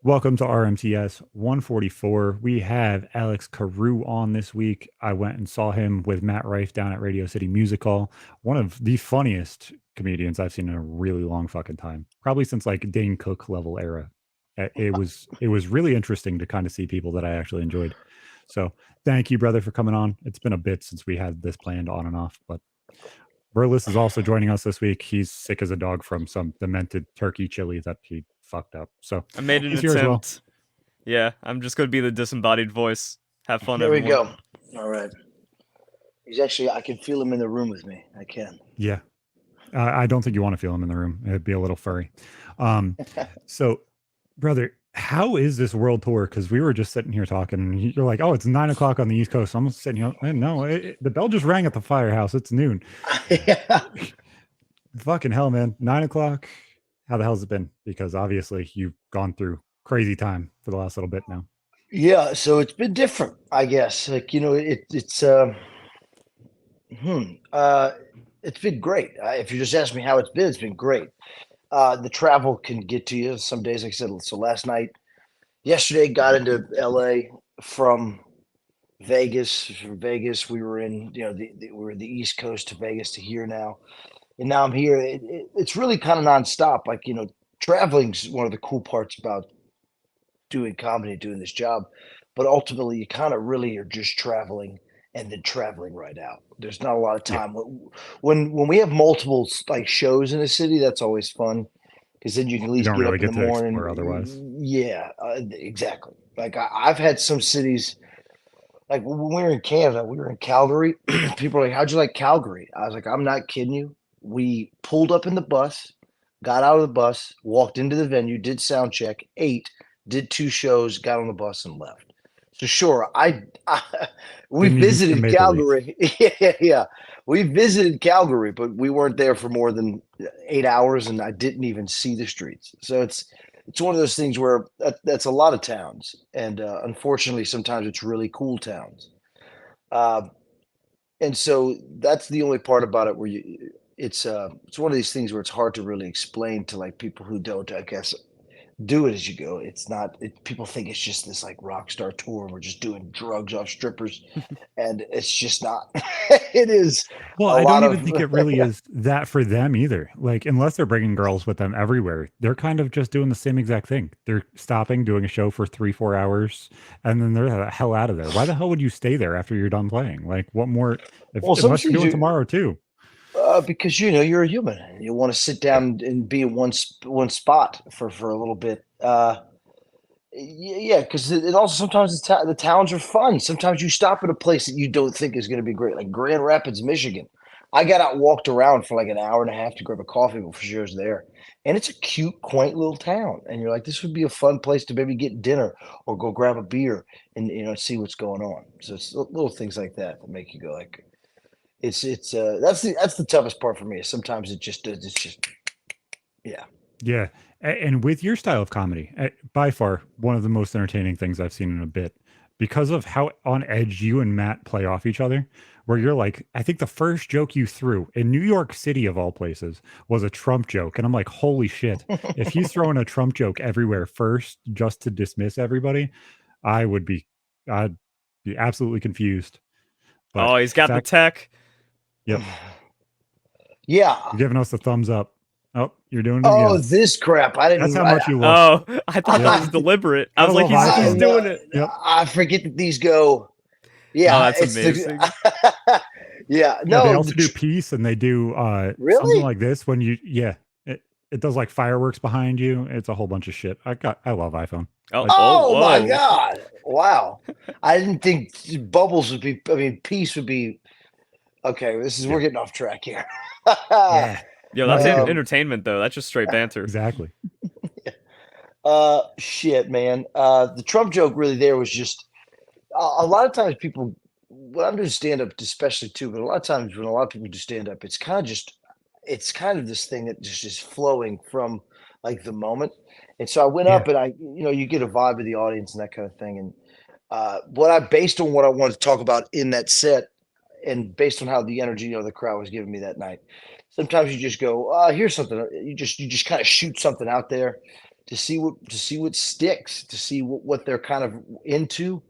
Welcome to RMTS 144. We have Alex Cureau on this week. I went and saw him with Matt Rife down at Radio City Music Hall. One of the funniest comedians I've seen in a really long fucking time. Probably since like Dane Cook level era. It was really interesting to kind of see people that I actually enjoyed. So thank you, brother, for coming on. It's been a bit since we had this planned on and off, but Verlis is also joining us this week. He's sick as a dog from some demented turkey chili that he fucked up. So I made an he's here as well. attempt. Yeah, I'm just gonna be the disembodied voice. Have fun, There we everyone. go. All right. He's actually, I can feel him in the room with me. I can. Yeah. I don't think you want to feel him in the room. It'd be a little furry. So, brother, how is this world tour? Because we were just sitting here talking, and you're like, "Oh, it's 9 o'clock on the East Coast." I'm sitting here, no, the bell just rang at the firehouse. It's noon. yeah. Fucking hell, man! 9 o'clock. How the hell's it been? Because obviously you've gone through crazy time for the last little bit now. Yeah. So it's been different, I guess. Like, hmm, uh, it's been great. If you just ask me how it's been great. The travel can get to you some days, like I said. So yesterday, got into LA from Vegas. From Vegas, we were in, we were the East Coast to Vegas to here now. And now I'm here. It's really kind of nonstop. Like, traveling's one of the cool parts about doing comedy, doing this job. But ultimately, you kind of really are just traveling and then traveling right out. There's not a lot of Yeah. time. When we have multiple like shows in a city, that's always fun because then you can at You least don't get really up in get the to explore morning. otherwise. Yeah, exactly. Like I've had some cities. Like when we were in Canada, we were in Calgary. People are like, "How'd you like Calgary?" I was like, "I'm not kidding you. We pulled up in the bus, got out of the bus, walked into the venue, did sound check, ate, did two shows, got on the bus, and left." So sure, I we Didn't even see the visited Maple Leafs. Calgary. Yeah, we visited Calgary, but we weren't there for more than 8 hours, and I didn't even see the streets. So it's one of those things where that's a lot of towns, and unfortunately, sometimes it's really cool towns. Uh, and so that's the only part about it where it's one of these things where it's hard to really explain to like people who don't, I guess, do it as you go. It's not. People think it's just this like rock star tour. And we're just doing drugs off strippers, and it's just not. It is Well, a I lot don't even of think it really is that for them either. Like, unless they're bringing girls with them everywhere, they're kind of just doing the same exact thing. They're stopping, doing a show for 3, 4 hours, and then they're the hell out of there. Why the hell would you stay there after you're done playing? Like, what more? If, well, some unless you're cities doing are tomorrow too. because you're a human. And you want to sit Yeah. down and be in one spot for a little bit. Yeah, because it also sometimes the towns are fun. Sometimes you stop at a place that you don't think is going to be great, like Grand Rapids, Michigan. I got out, walked around for like an hour and a half to grab a coffee before she was there, and it's a cute, quaint little town. And you're like, this would be a fun place to maybe get dinner or go grab a beer and see what's going on. So it's little things like that that make you go like, that's the toughest part for me. Sometimes it's just yeah. Yeah. And with your style of comedy, by far one of the most entertaining things I've seen in a bit because of how on edge you and Matt play off each other. Where you're like, I think the first joke you threw in New York City, of all places, was a Trump joke. And I'm like, holy shit. If you throw in a Trump joke everywhere first just to dismiss everybody, I would be, I'd be absolutely confused. But Oh, he's the got the fact, tech. yep, Yeah. you're giving us the thumbs up. Oh, you're doing it Oh, again. this crap! I That's didn't. how much you look. Oh, I thought that Yep. was deliberate. I Gotta was like, love he's iPhone. doing it. Yep. I forget that these go. Oh, Yeah, that's it's amazing. the. Yeah, Yeah, they no, also do peace and they do something really. like this when you it does like fireworks behind you. It's a whole bunch of shit. I love iPhone. Oh, I, oh, Oh my whoa. God! Wow, I didn't think bubbles would be. I mean, peace would be. Okay, we're yeah. getting off track here. Yeah. Yo, No, that's you're good. entertainment though. That's just straight banter. Exactly. Shit, man. The Trump joke really there was just a lot of times people when I'm doing stand up, especially too, but a lot of times when a lot of people do stand up, it's kind of this thing that just is flowing from like the moment. And so I went Yeah. up and you get a vibe of the audience and that kind of thing. And what I based on what I wanted to talk about in that set and based on how the energy, the crowd was giving me that night. Sometimes you just go, here's something. You just kind of shoot something out there to see what sticks, to see what they're kind of into.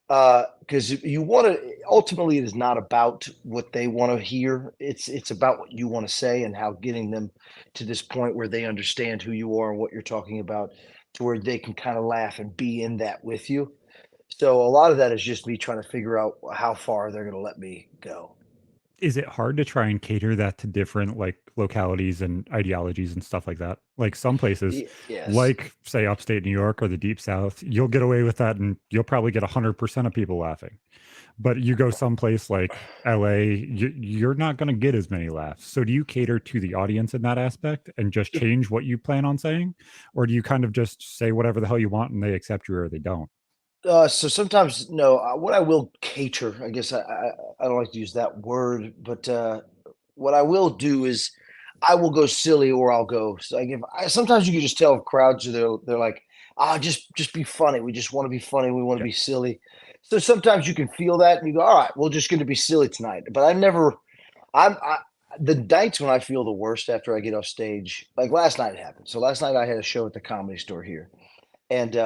Because you want to ultimately, it is not about what they want to hear. It's about what you want to say and how getting them to this point where they understand who you are and what you're talking about, to where they can kind of laugh and be in that with you. So a lot of that is just me trying to figure out how far they're going to let me go. Is it hard to try and cater that to different like localities and ideologies and stuff like that? Like some places, Yes. like say upstate New York or the deep south, you'll get away with that and you'll probably get 100% of people laughing. But you go someplace like LA, you're not going to get as many laughs. So do you cater to the audience in that aspect and just change what you plan on saying? Or do you kind of just say whatever the hell you want and they accept you or they don't? So sometimes no. What I will cater, I guess I don't like to use that word, but what I will do is I will go silly or I'll go. So like if sometimes you can just tell crowds they're like, ah, just be funny. We just want to be funny. We want to Yeah. be silly. So sometimes you can feel that and you go, all right, we're just going to be silly tonight. But I never. I the nights when I feel the worst after I get off stage, like last night it happened. So last night I had a show at the Comedy Store here, and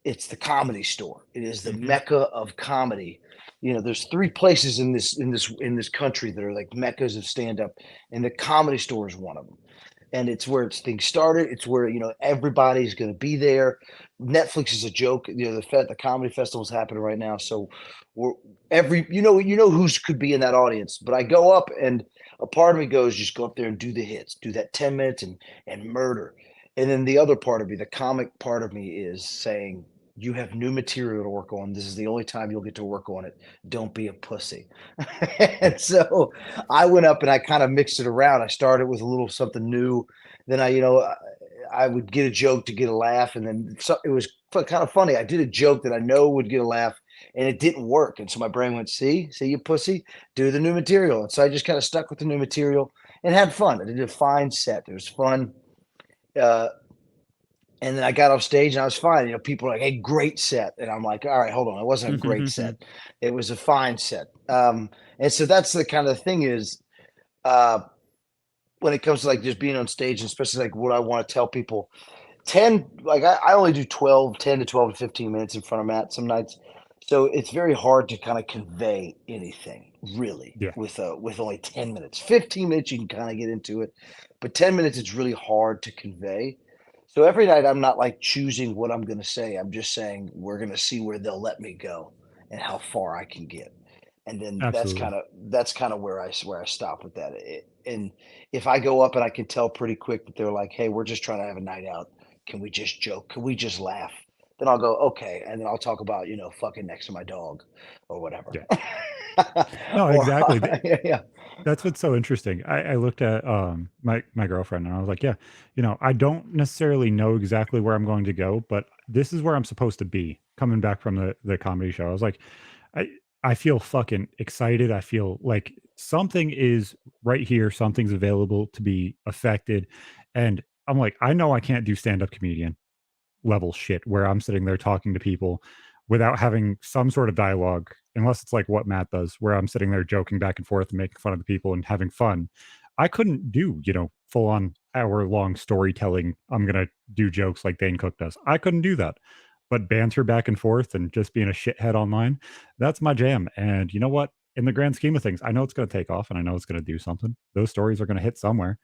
it's the Comedy Store. It is the Hmm. mecca of comedy. You know, there's three places in this country that are like meccas of stand up, and the Comedy Store is one of them. And it's where things started. It's where everybody's going to be there. Netflix is a joke. The comedy festival's happening right now, so we're who's could be in that audience. But I go up, and a part of me goes, just go up there and do the hits, do that 10 minutes and murder. And then the other part of me, the comic part of me, is saying, you have new material to work on. This is the only time you'll get to work on it. Don't be a pussy. Yeah. And so I went up and I kind of mixed it around. I started with a little something new. Then I would get a joke to get a laugh. And then it was kind of funny. I did a joke that I know would get a laugh and it didn't work. And so my brain went, see, you pussy, do the new material. And so I just kind of stuck with the new material and had fun. I did a fine set. It was fun. Uh, and then I got off stage and I was fine. People were like, "Hey, great set," and I'm like, "All right, hold on, it wasn't a great set. It was a fine set." And so that's the kind of thing is uh, when it comes to like just being on stage, and especially like what I want to tell people. 10, like I only do 10 to 12 to 15 minutes in front of Matt some nights, so it's very hard to kind of convey anything really Yeah. with only 10 minutes. 15 minutes you can kind of get into it, but 10 minutes it's really hard to convey. So every night I'm not like choosing what I'm going to say. I'm just saying we're going to see where they'll let me go and how far I can get. And then Absolutely. that's kind of where I stop with that. And if I go up and I can tell pretty quick that they're like, "Hey, we're just trying to have a night out. Can we just joke? Can we just laugh?" Then I'll go, "Okay," and then I'll talk about fucking next to my dog or whatever. Yeah. No, Or exactly. yeah, yeah, That's what's so interesting. I looked at my girlfriend and I was like, yeah, I don't necessarily know exactly where I'm going to go, but this is where I'm supposed to be coming back from the comedy show. I was like, I I feel fucking excited. I feel like something is right here, something's available to be affected. And I'm like, I know I can't do stand-up comedian level shit where I'm sitting there talking to people without having some sort of dialogue, unless it's like what Matt does, where I'm sitting there joking back and forth and making fun of the people and having fun. I couldn't do, full on hour long storytelling. I'm going to do jokes like Dane Cook does. I couldn't do that. But banter back and forth and just being a shithead online, that's my jam. And you know what? In the grand scheme of things, I know it's going to take off and I know it's going to do something. Those stories are going to hit somewhere.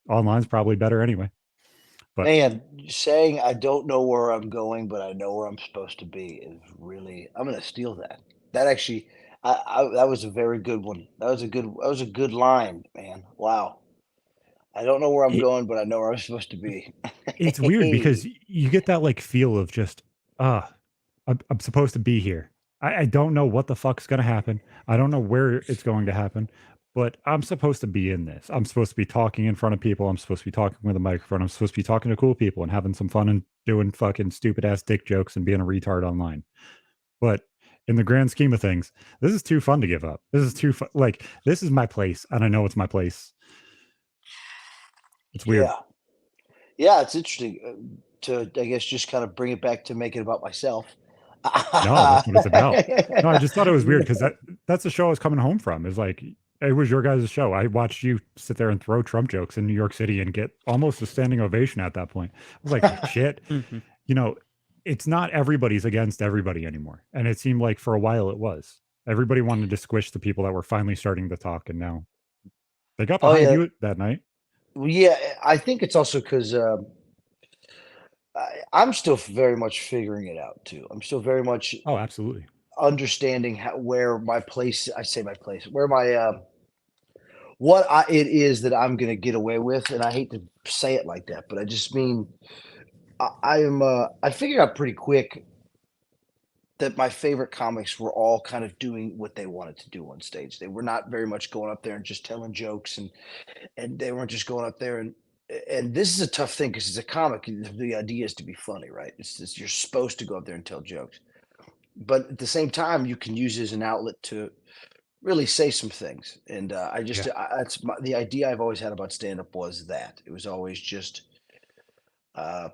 Online's probably better anyway. But man. Saying I don't know where I'm going, but I know where I'm supposed to be is really. I'm gonna steal that. That actually, that was a very good one. That was a good line, man. Wow. I don't know where I'm it, going, but I know where I'm supposed to be. it's weird because you get that like feel of just, ah, I'm supposed to be here. I don't know what the fuck's going to happen. I don't know where it's going to happen, but I'm supposed to be in this. I'm supposed to be talking in front of people. I'm supposed to be talking with a microphone. I'm supposed to be talking to cool people and having some fun and doing fucking stupid ass dick jokes and being a retard online. But in the grand scheme of things, this is too fun to give up. This is too fun. Like, this is my place, and I know it's my place. It's weird. Yeah, yeah, it's interesting to, I guess, just kind of bring it back to make it about myself. No, that's what it's about. No, I just thought it was weird because that's the show I was coming home from. Is like It was your guys' show. I watched you sit there and throw Trump jokes in New York City and get almost a standing ovation at that point. I was like, shit, Mhm. you know, it's not everybody's against everybody anymore. And it seemed like for a while it was. Everybody wanted to squish the people that were finally starting to talk, and now they got Oh behind yeah, you that night. well, yeah. I think it's also because I'm still very much figuring it out too. I'm still very much Oh, absolutely. understanding where my place. I say my place. Where my what it is that I'm going to get away with, and I hate to say it like that, but I just mean I figured out pretty quick that my favorite comics were all kind of doing what they wanted to do on stage. They were not very much going up there and just telling jokes, and they weren't just going up there and this is a tough thing because it's a comic. The idea is to be funny, right? It's you're supposed to go up there and tell jokes, but at the same time, you can use it as an outlet to really say some things. And I just Yeah. that's the idea I've always had about stand up was that it was always just uh,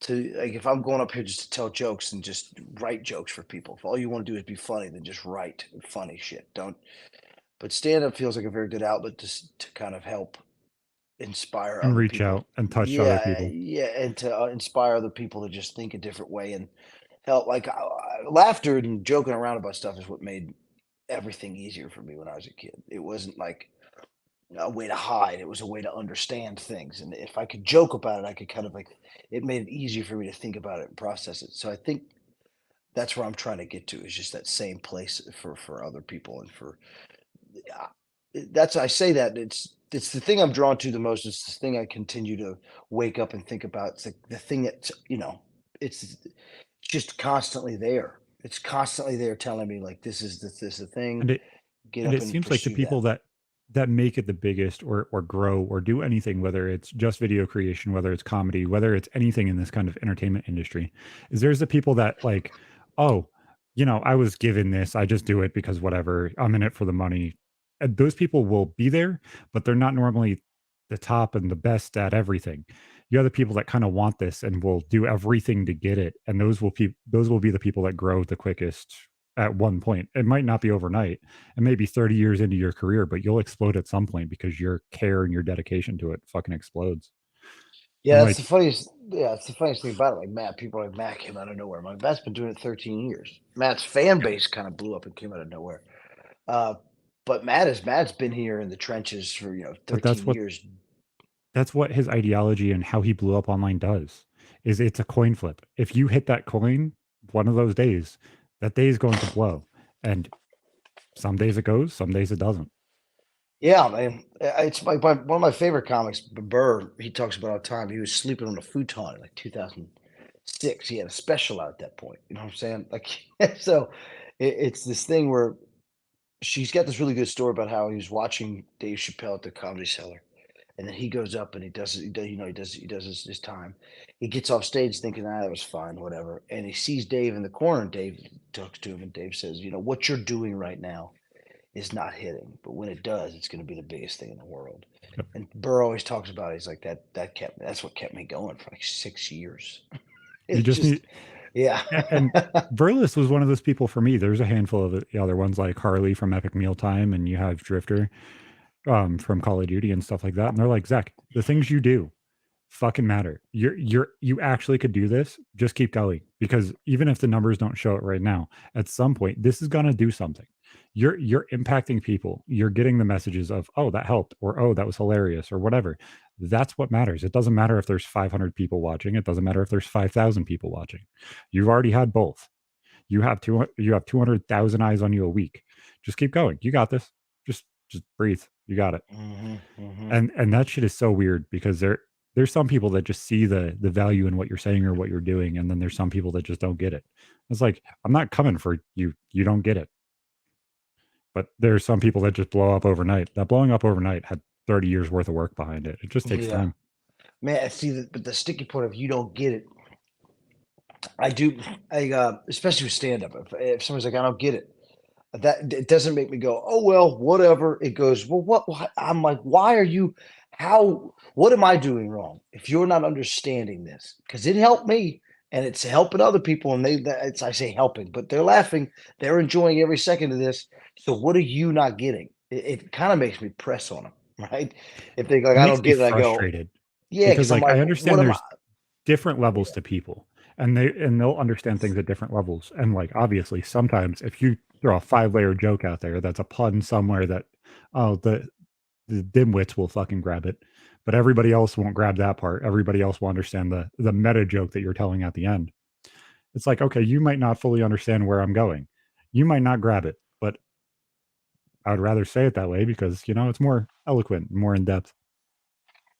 to like if I'm going up here just to tell jokes and just write jokes for people. If all you want to do is be funny, then just write funny shit. Don't. But stand up feels like a very good outlet to kind of help inspire And other reach people. out and touch other Yeah, people. yeah, and to inspire other people to just think a different way and help. Like laughter and joking around about stuff is what made everything easier for me when I was a kid. It wasn't like a way to hide; it was a way to understand things. And if I could joke about it, I could kind of like it made it easier for me to think about it and process it. So I think that's where I'm trying to get to is just that same place for other people and for uh, that's I say that it's the thing I'm drawn to the most. It's the thing I continue to wake up and think about. It's the thing that it's just constantly there. It's constantly there telling me like this is the thing. And it Get and up it and seems like the pursue that. people that make it the biggest or grow or do anything, whether it's just video creation, whether it's comedy, whether it's anything in this kind of entertainment industry, is there's the people that like, oh, I was given this, I just do it because whatever, I'm in it for the money. And those people will be there, but they're not normally the top and the best at everything. You have the people that kind of want this and will do everything to get it, and those will be the people that grow the quickest at one point. It might not be overnight, and maybe 30 years into your career, but you'll explode at some point because your care and your dedication to it fucking explodes. And Yeah, that's the like, funniest. Yeah, it's the funniest thing about it. Like Matt, people like Matt came out of nowhere. Matt's been doing it 13 years. Matt's fan base kind of blew up and came out of nowhere. Uh, but Matt's been here in the trenches for but 13 years. that's what his ideology and how he blew up online does. Is it's a coin flip. If you hit that coin one of those days, that day is going to blow. And some days it goes, some days it doesn't. Yeah, man. It's like one of my favorite comics, Burr. He talks about all the time. He was sleeping on a futon in like 2006. He had a special out at that point. You know what I'm saying? Like, so it's this thing where she's got this really good story about how he was watching Dave Chappelle at the Comedy Cellar, and then he goes up and he does, he does his time. He gets off stage thinking, that was fine, whatever. And he sees Dave in the corner. And Dave talks to him, and Dave says, what you're doing right now is not hitting, but when it does, it's going to be the biggest thing in the world. Yep. And Burr always talks about it. He's like that's what kept me going for like 6 years. You It's just just need, yeah. and Verlis was one of those people for me. There's a handful of the other ones like Harley from Epic Mealtime, and you have Drifter from Call of Duty and stuff like that. And they're like, Zach, the things you do fucking matter. You actually could do this. Just keep going, because even if the numbers don't show it right now, at some point this is gonna do something. You're impacting people. You're getting the messages of, oh, that helped, or oh, that was hilarious, or whatever. That's what matters. It doesn't matter if there's 500 people watching. It doesn't matter if there's 5,000 people watching. You've already had both. You have 200,000 eyes on you a week. Just keep going. You got this. Just breathe. You got it. Hmm. And that shit is so weird because there's some people that just see the value in what you're saying or what you're doing, and then there's some people that just don't get it. It's like, I'm not coming for you. You don't get it. But there's some people that just blow up overnight. That blowing up overnight had 30 years worth of work behind it. It just takes Yeah, time. man. See, but the sticky point of you don't get it. I do. Especially with stand up. If somebody's like, I don't get it, that it doesn't make me go, oh well, whatever. It goes, well, what? I'm like, why are you? How? What am I doing wrong? If you're not understanding this, because it helped me and it's helping other people, and I say helping, but they're laughing, they're enjoying every second of this. So what are you not getting? it kind of makes me press on them, right? If they like, It I makes don't me get it, I go, frustrated yeah, because because I'm like I like, what understand am I? there's different levels to people and they'll understand things at different levels. And like obviously sometimes if you throw a 5-layer joke out there that's a pun somewhere that oh the dimwits will fucking grab it, but everybody else won't grab that part. Everybody else will understand the meta joke that you're telling at the end. It's like, okay, you might not fully understand where I'm going. You might not grab it, but I would rather say it that way because, it's more eloquent, more in depth.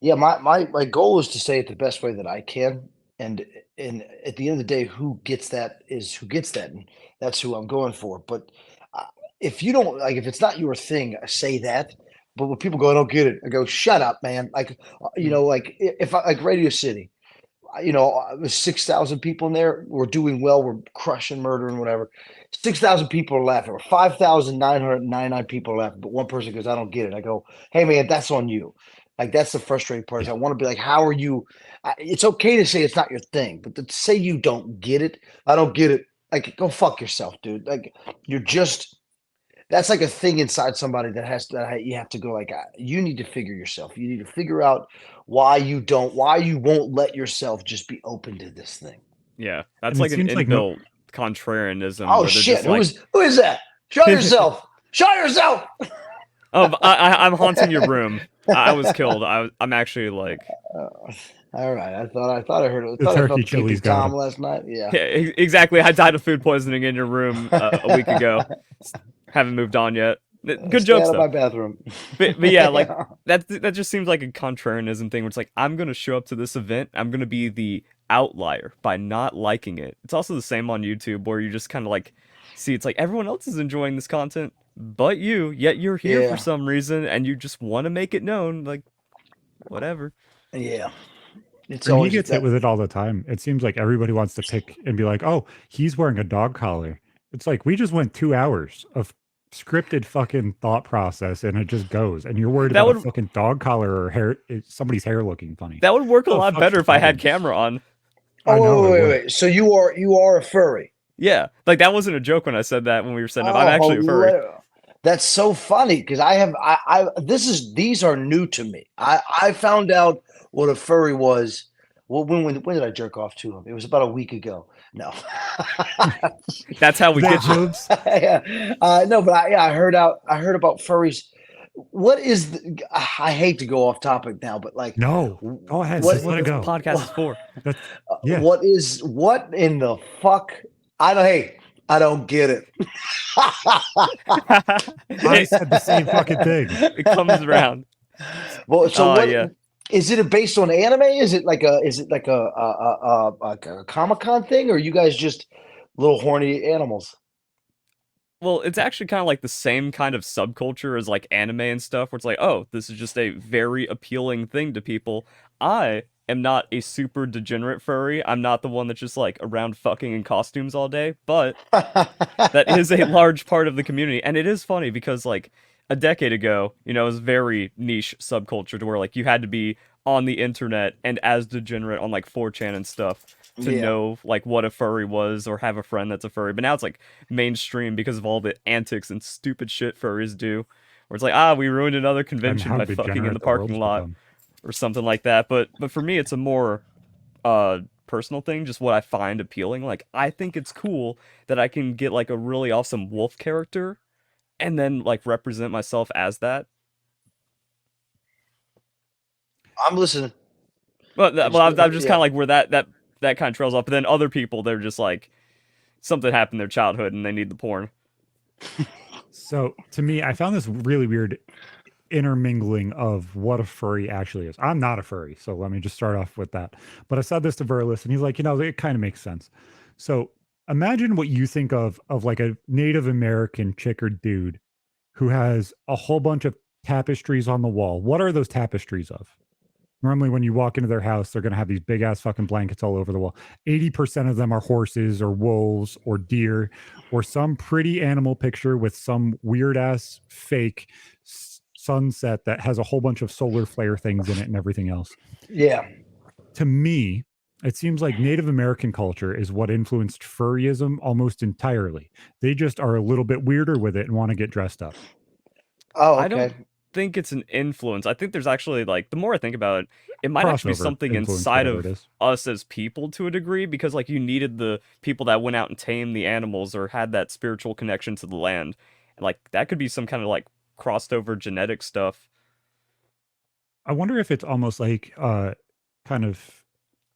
Yeah, my goal is to say it the best way that I can, and at the end of the day, who gets that is who gets that, and that's who I'm going for. But uh, if you don't like, if it's not your thing, say that. But when people go, I don't get it, I go, shut up, man. Like, like if I like Radio City, there's 6,000 people in there. We're doing well. We're crushing murder and whatever. 6,000 people are laughing. Or 5,999 people are laughing. But one person goes, I don't get it. I go, hey, man, that's on you. Like, that's the frustrating part. Is I want to be like, how are you? It's okay to say it's not your thing, but to say you don't get it, I don't get it. Like, go fuck yourself, dude. Like, you're just that's like a thing inside somebody that has that you have to go like you need to figure yourself. You need to figure out why you won't let yourself just be open to this thing. Yeah, that's And it like an seems like no, inbuilt contrarianism Oh where they're shit! just like, Who is that? Show yourself! Show yourself! "Oh, I'm haunting your room. I was killed. I'm actually like, All right, I the thought I felt turkey the peepee chili's got tom him. last night. Yeah, yeah, exactly. I died of food poisoning in your room a week ago. Haven't moved on yet. Good stay jokes out of though. my bathroom. But yeah, like Yeah. that just seems like a contrarianism thing where it's like I'm gonna show up to this event, I'm gonna be the outlier by not liking it. It's also the same on YouTube where you just kind of like see it's like everyone else is enjoying this content but you, yet you're here for Yeah, some reason and you just want to make it known, like whatever. yeah. It's And he always gets hit that. with it all the time. It seems like everybody wants to pick and be like, "Oh, he's wearing a dog collar." It's like we just went 2 hours of scripted fucking thought process and it just goes. And you're worried That about a would fucking dog collar or hair somebody's hair looking funny. that would work a What the lot fuck's better the if I had problem? camera on. I know Oh it would. wait. So you are a furry. Yeah, like that wasn't a joke when I said that when we were setting up. I'm Oh, actually a furry. that's so funny because these are new to me. I found out what a furry was. Well, when did I jerk off to him? It was about a week ago. No, That's how we That get you. moves. yeah, no, but I heard about furries. What is I hate to go off topic now, but like, No. Go ahead. This what is Just what let it this go. podcast is for. That's yeah. what in the fuck? I don't. Hey, I don't get it. I said the same fucking thing. It comes around. Well, so Oh what yeah. is it based on anime? Is it like a Comic-Con thing, or are you guys just little horny animals? Well, it's actually kind of like the same kind of subculture as like anime and stuff, where it's like, oh, this is just a very appealing thing to people. I am not a super degenerate furry. I'm not the one that's just like around fucking in costumes all day, but that is a large part of the community. And it is funny because like a decade ago, it was very niche subculture to where like you had to be on the internet and as degenerate on like 4chan and stuff to Yeah. know like what a furry was or have a friend that's a furry. But now it's like mainstream because of all the antics and stupid shit furries do. Where it's like, we ruined another And convention how by fucking in the degenerate the world's parking lot become. or something like that. But for me it's a more personal thing, just what I find appealing. Like I think it's cool that I can get like a really awesome wolf character and then like represent myself as that. I'm listening. But I well, just I'm just kind yeah. of like where that kind of trails off. But then other people, they're just like something happened in their childhood and they need the porn. So to me, I found this really weird intermingling of what a furry actually is. I'm not a furry, so let me just start off with that. But I said this to Verlis, and he's like, it kind of makes sense. So imagine what you think of like a Native American chick or dude who has a whole bunch of tapestries on the wall. What are those tapestries of? Normally, when you walk into their house, they're going to have these big ass fucking blankets all over the wall. 80% of them are horses or wolves or deer or some pretty animal picture with some weird ass fake sunset that has a whole bunch of solar flare things in it and everything else. Yeah. To me, it seems like Native American culture is what influenced furryism almost entirely. They just are a little bit weirder with it and want to get dressed up. Oh, I don't okay. think it's an influence. I think there's actually like the more I think about it, it might actually be Crossover, something influence, inside whatever it of is. us as people to a degree because like you needed the people that went out and tamed the animals or had that spiritual connection to the land. And like that could be some kind of like crossed over genetic stuff. I wonder if it's almost like kind of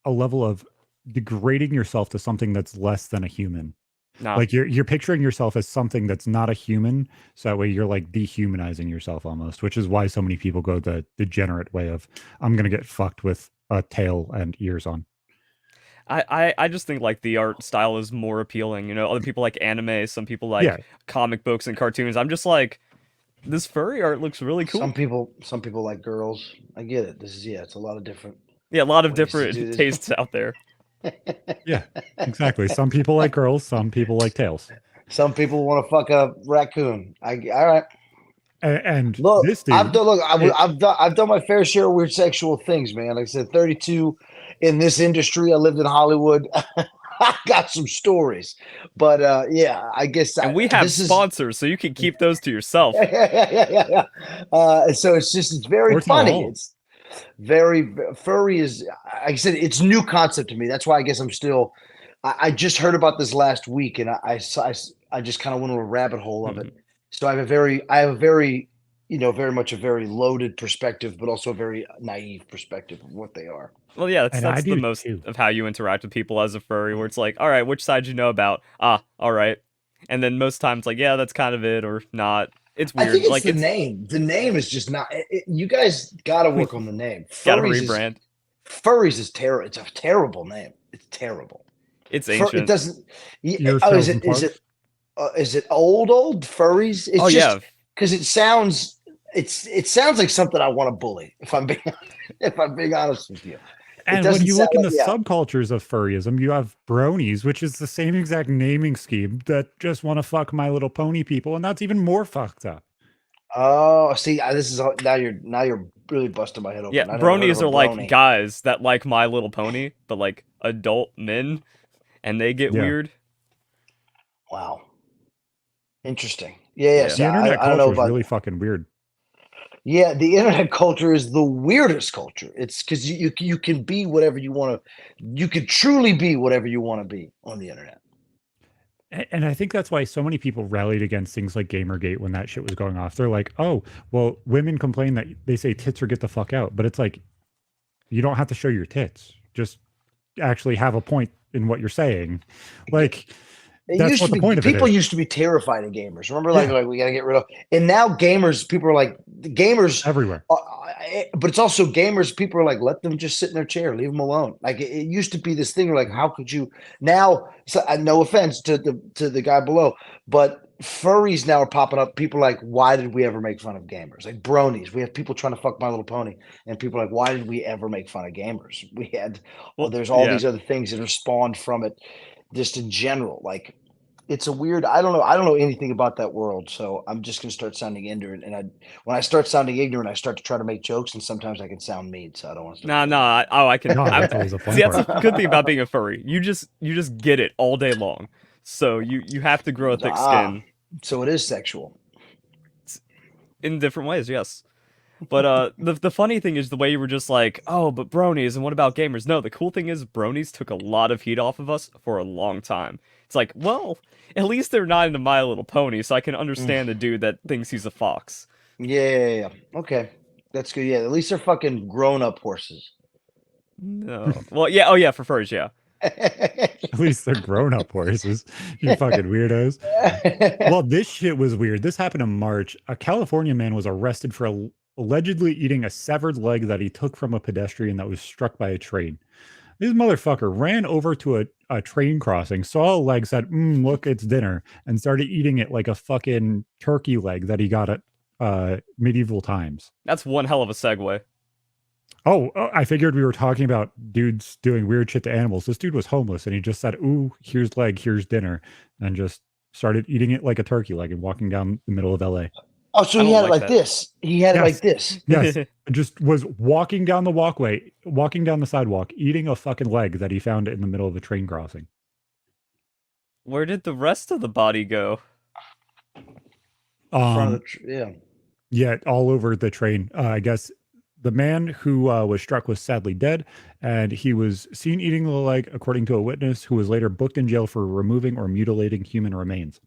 a level of degrading yourself to something that's less than a human. Nah. Like you're picturing yourself as something that's not a human, so that way you're like dehumanizing yourself almost, which is why so many people go the degenerate way of I'm gonna get fucked with a tail and ears on. I just think like the art style is more appealing. You know, other people like anime, some people Yeah, like comic books and cartoons. I'm just like, this furry art looks really cool. Some people like girls. I get it. This is yeah. It's a lot of different Yeah, a lot of ways to do different this. tastes out there. yeah, exactly. Some people like girls, some people like tails. Some people want to fuck a raccoon. All right. And Look, this dude, it, I've done my fair share of weird sexual things, man. Like I said, 32 in this industry. I lived in Hollywood. I got some stories, but yeah, I guess And we have this is sponsors, so you can keep those to yourself. yeah. So it's very or tell funny. all. It's very furry is like I said, it's new concept to me. That's why I guess I'm still. I just heard about this last week, and I just kind of went on a rabbit hole of it. Mhm. So I have a very, you know, very much a very loaded perspective, but also a very naive perspective of what they are. Well, yeah, that's And I that's the do most too. of how you interact with people as a furry, where it's like, all right, which side you know about? Ah, all right. And then most times, like, yeah, that's kind of it, or not. It's I think weird. it's Like, the it's name. The name is just not. You guys got to work on the name. gotta rebrand. Furries is terrible. It's a terrible name. It's terrible. It's It ancient. doesn't. Ears, Oh, tails, and is plugs. it old furries? It's Oh just yeah, because it sounds like something I want to bully. If I'm being if I'm being honest with you, it And when doesn't you sound look in like the yeah. subcultures of furryism, you have bronies, which is the same exact naming scheme that just want to fuck My Little Pony people, and that's even more fucked up. Oh, see, this is now you're really busting my head yeah. open. I never heard of Bronies a are like brony. guys that like My Little Pony, but like adult men, and they get Yeah. weird. Wow, interesting. Yeah, yeah. Yeah. So The internet I don't know culture is about. really fucking weird. Yeah, the internet culture is the weirdest culture. It's because you can be whatever you want to. You can truly be whatever you want to be on the internet. And I think that's why so many people rallied against things like Gamergate when that shit was going off. They're like, oh, well, women complain that they say tits or get the fuck out. But it's like, you don't have to show your tits. Just actually have a point in what you're saying. Like, It that's used what to the be point of it people is. used to be terrified of gamers. Remember, Yeah, like we got to get rid of. And now gamers, people are like the gamers. everywhere. But it's also gamers. People are like, let them just sit in their chair, leave them alone. Like it used to be this thing. Like, how could you now? So, no offense to the guy below, but furries now are popping up. People are like, why did we ever make fun of gamers? Like bronies. We have people trying to fuck My Little Pony, and people are like, why did we ever make fun of gamers? We had. Well, Well, there's all yeah. these other things that are spawned from it just in general. Like it's a weird. I don't know anything about that world, so I'm just gonna start sounding ignorant. And when I start sounding ignorant, I start to try to make jokes, and sometimes I can sound mean. So I don't want to start Nah, doing nah. Oh, I can. No, I'm. that's always a See, fun that's a part. good thing about being a furry. You just get it all day long. So you have to grow a that. thick skin So it is sexual. in different ways. Yes. But the funny thing is the way you were just like, oh, but bronies, and what about gamers? No, the cool thing is bronies took a lot of heat off of us for a long time. It's like, well, at least they're not into My Little Pony, so I can Mm. understand the dude that thinks he's a fox. Yeah. Okay, that's good. Yeah, at least they're fucking grown up horses. No. Well, yeah. Oh, yeah. For furs, yeah. At least they're grown up horses. You fucking weirdos. Well, this shit was weird. This happened in March. A California man was arrested for allegedly eating a severed leg that he took from a pedestrian that was struck by a train. This motherfucker ran over to a train crossing, saw a leg, said, look, it's dinner, and started eating it like a fucking turkey leg that he got at medieval times. That's one hell of a segue. Oh, I figured we were talking about dudes doing weird shit to animals. This dude was homeless and he just said, ooh, here's leg, here's dinner, and just started eating it like a turkey leg and walking down the middle of LA. Oh, so I he don't had it like like that. this. He had it like Yes, this. yes. Just was walking down the walkway, walking down the sidewalk, eating a fucking leg that he found in the middle of a train crossing. Where did the rest of the body go? In front of Um, the yeah. Yet all over the train. I guess the man who was struck was sadly dead, and he was seen eating the leg, according to a witness who was later booked in jail for removing or mutilating human remains.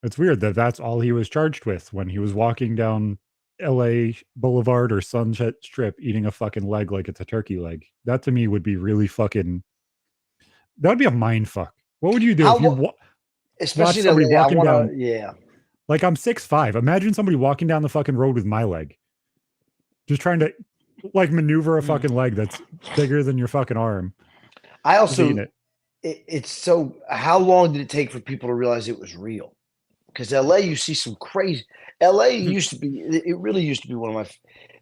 It's weird that that's all he was charged with when he was walking down LA Boulevard or Sunset Strip eating a fucking leg like it's a turkey leg. That to me would be really fucking, that would be a mind fuck. What would you do How if you lo- watch especially in somebody LA, I walking want down, to. Yeah, like I'm 6'5"? Imagine somebody walking down the fucking road with my leg, just trying to like maneuver a fucking leg that's bigger than your fucking arm. I Just eating also. it. It's so. How long did it take for people to realize it was real? Because LA, you see some crazy. LA used to be. It really used to be one of my.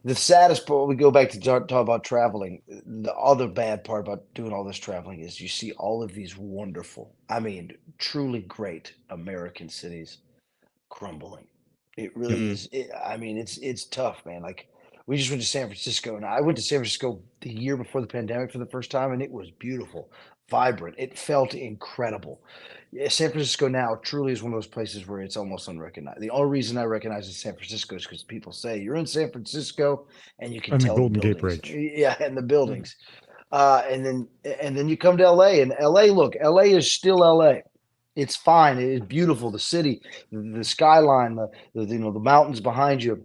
The saddest part. We go back to talk about traveling. The other bad part about doing all this traveling is you see all of these wonderful. I mean, truly great American cities crumbling. It really Mm. is. I mean, it's tough, man. Like we just went to San Francisco, and I went to San Francisco the year before the pandemic for the first time, and it was beautiful, vibrant. It felt incredible. Yeah, San Francisco now truly is one of those places where it's almost unrecognized. The only reason I recognize it San Francisco is because people say you're in San Francisco, and you can And the tell the Golden Gate buildings. Bridge. Yeah, and the buildings. And then you come to LA, and LA, look, LA is still LA. It's fine. It is beautiful. The city, the skyline, the mountains behind you.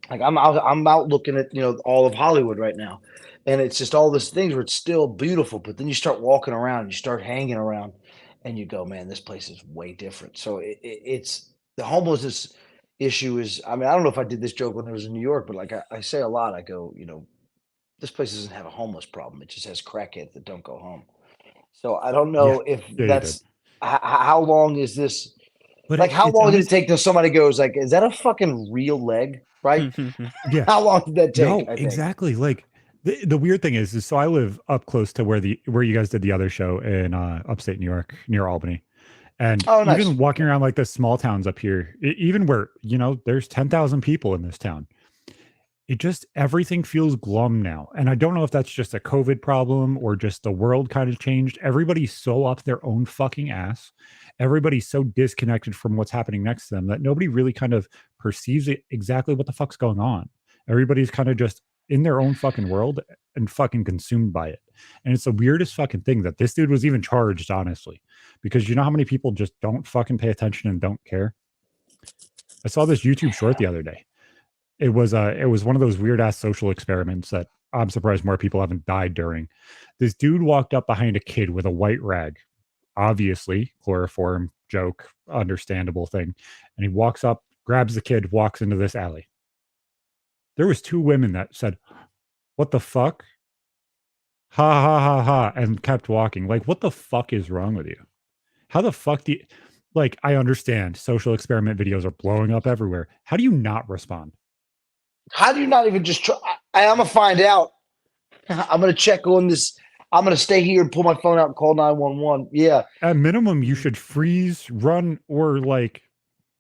Like I'm out looking at all of Hollywood right now, and it's just all these things where it's still beautiful. But then you start walking around, you start hanging around, and you go, man, this place is way different. So it's the homelessness issue is. I mean, I don't know if I did this joke when I was in New York, but like I say a lot. I go, this place doesn't have a homeless problem. It just has crackheads that don't go home. So I don't Yeah. know if Yeah, you did. that's how long is this? But Like, how it's long did it honest. take till somebody goes like, "Is that a fucking real leg?" Right? Yeah. How long did that take? No, I think. exactly. Like the weird thing is so I live up close to where you guys did the other show in upstate New York near Albany. And Oh, nice. even walking Yeah. around like the small towns up here, even where, there's 10,000 people in this town, it just everything feels glum now. And I don't know if that's just a COVID problem or just the world kind of changed. Everybody's so up their own fucking ass. Everybody's so disconnected from what's happening next to them that nobody really kind of perceives it exactly what the fuck's going on. Everybody's kind of just in their own fucking world and fucking consumed by it. And it's the weirdest fucking thing that this dude was even charged, honestly, because you know how many people just don't fucking pay attention and don't care. I saw this YouTube short the other day. It was one of those weird ass social experiments that I'm surprised more people haven't died during. This dude walked up behind a kid with a white rag, obviously chloroform joke, understandable thing, and he walks up, grabs the kid, walks into this alley. There was two women that said, "What the fuck?" Ha ha ha ha, and kept walking. Like, what the fuck is wrong with you? How the fuck do you like? I understand social experiment videos are blowing up everywhere. How do you not respond? How do you not even just try? I'm gonna find out. I'm gonna check on this. I'm gonna stay here and pull my phone out and call 911. Yeah. At minimum, you should freeze, run, or like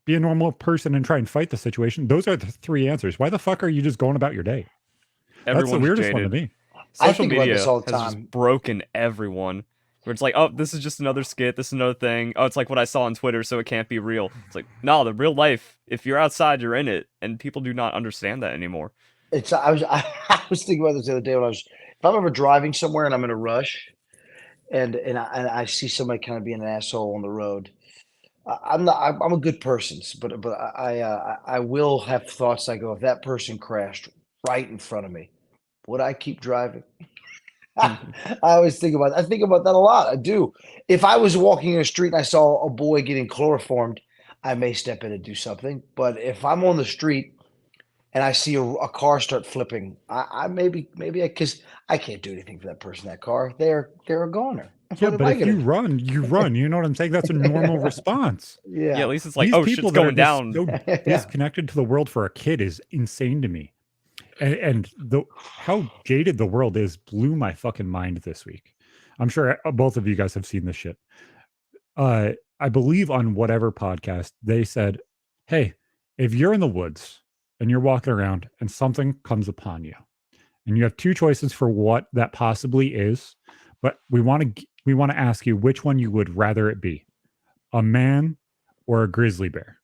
be a normal person and try and fight the situation. Those are the three answers. Why the fuck are you just going about your day? That's the Everyone's weirdest one to jaded. me. I Social think about this media all the has time. just broken everyone. Where it's like, oh, this is just another skit, this is another thing. Oh, it's like what I saw on Twitter, so it can't be real. It's like, no, the real life, if you're outside, you're in it. And people do not understand that anymore. I was thinking about this the other day when if I'm ever driving somewhere and I'm in a rush and I see somebody kind of being an asshole on the road. I'm not. I'm a good person, but I will have thoughts. I go, if that person crashed right in front of me, would I keep driving? I always think about. I think about that a lot. I do. If I was walking in the street and I saw a boy getting chloroformed, I may step in and do something. But if I'm on the street and I see a car start flipping, I maybe because I can't do anything for that person. That car, they're a goner. Yeah, What am but I if gonna you do? run, you run. You know what I'm saying? That's a normal response. Yeah, Yeah, at least it's like, These oh, people shit's that are going just down. so yeah. disconnected to the world for a kid is insane to me. And the how jaded the world is blew my fucking mind this week. I'm sure both of you guys have seen this shit. I believe on whatever podcast they said, "Hey, if you're in the woods and you're walking around and something comes upon you, and you have two choices for what that possibly is, but we want to ask you which one you would rather it be, a man or a grizzly bear."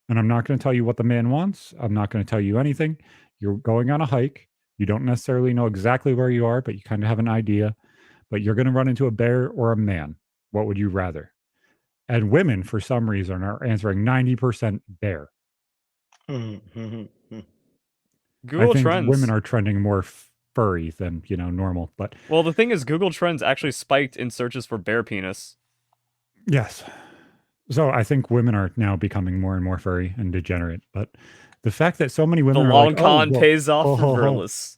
And I'm not going to tell you what the man wants. I'm not going to tell you anything. You're going on a hike. You don't necessarily know exactly where you are, but you kind of have an idea. But you're going to run into a bear or a man. What would you rather? And women, for some reason, are answering 90% bear. I Google think Trends. women are trending more furry than, normal. But Well, the thing is, Google Trends actually spiked in searches for bear penis. yes. So I think women are now becoming more and more furry and degenerate. But the fact that so many The women are long like, con pays off for oh. Verlis.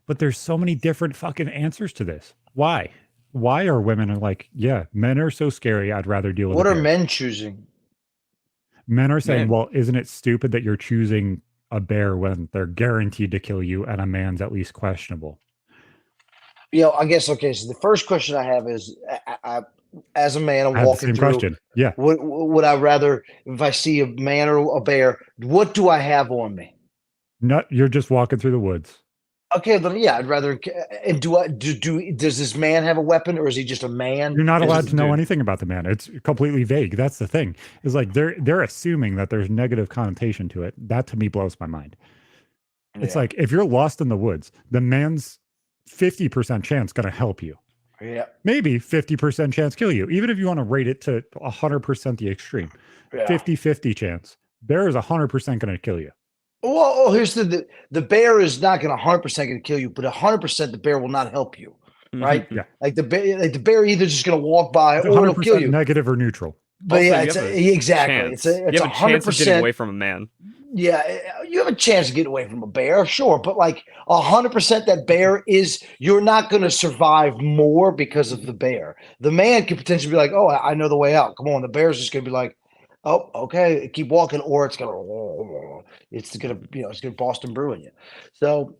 But there's so many different fucking answers to this. Why? Why are women like, yeah, men are so scary. I'd rather deal with What a are bear. men choosing? Men are saying, Men. well, isn't it stupid that you're choosing a bear when they're guaranteed to kill you and a man's at least questionable? I guess, okay, so the first question I have is, as a man, I'm I had the walking same through, question. Yeah. would I rather, if I see a man or a bear, what do I have on me? You're just walking through the woods. Okay, then yeah, I'd rather. And does this man have a weapon, or is he just a man? You're not allowed to know dude. anything about the man. It's completely vague. That's the thing. Is like they're assuming that there's negative connotation to it. That to me blows my mind. It's Yeah. like if you're lost in the woods, the man's 50% chance going to help you. Yeah. Maybe 50% chance kill you. Even if you want to rate it to 100% the extreme. Yeah. 50-50 chance. Bear is 100% going to kill you. Well, here's the bear is not going to 100% going to kill you, but 100% the bear will not help you, right? Yeah. Like the bear either just going to walk by It's or it'll kill 100% you. negative or neutral. But Also, yeah, you it's have a exactly. chance. It's You have a chance of getting away from a man. Yeah, you have a chance to get away from a bear, sure, but like 100% that bear you're not going to survive more because of the bear. The man could potentially be like, "Oh, I know the way out. Come on." The bear's just going to be like, "Oh, okay, keep walking," or it's going to Boston Bruin you. So,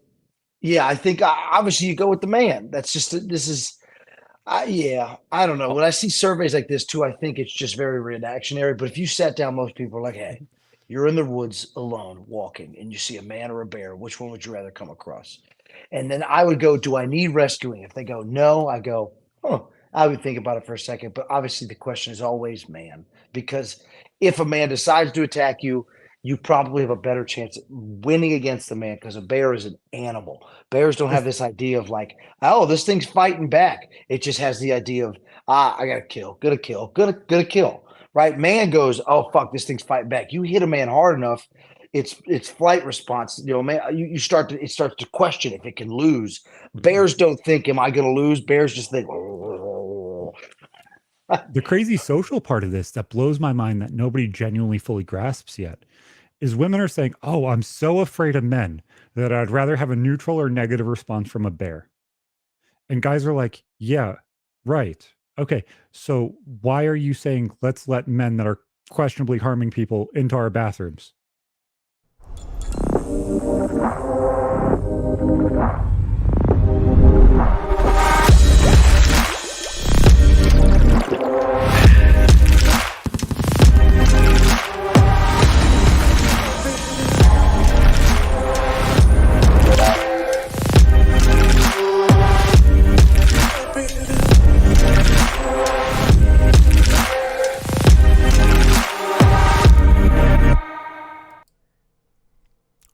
yeah, I think obviously you go with the man. That's just this is. Yeah, I don't know. When I see surveys like this too, I think it's just very reactionary. But if you sat down, most people are like, "Hey, you're in the woods alone walking and you see a man or a bear. Which one would you rather come across?" And then I would go, "Do I need rescuing?" If they go, "No," I go, "Oh." I would think about it for a second. But obviously, the question is always man, because if a man decides to attack you, you probably have a better chance at winning against the man because a bear is an animal. Bears don't have this idea of like, oh, this thing's fighting back. It just has the idea of, I gotta kill, gonna kill, gonna kill. Right? Man goes, oh fuck, this thing's fighting back. You hit a man hard enough, it's flight response. Man, it starts to question if it can lose. Bears don't think, am I gonna lose? Bears just think, The crazy social part of this that blows my mind that nobody genuinely fully grasps yet is women are saying, "Oh, I'm so afraid of men that I'd rather have a neutral or negative response from a bear." And guys are like, "Yeah, right. Okay. So why are you saying let's let men that are questionably harming people into our bathrooms?"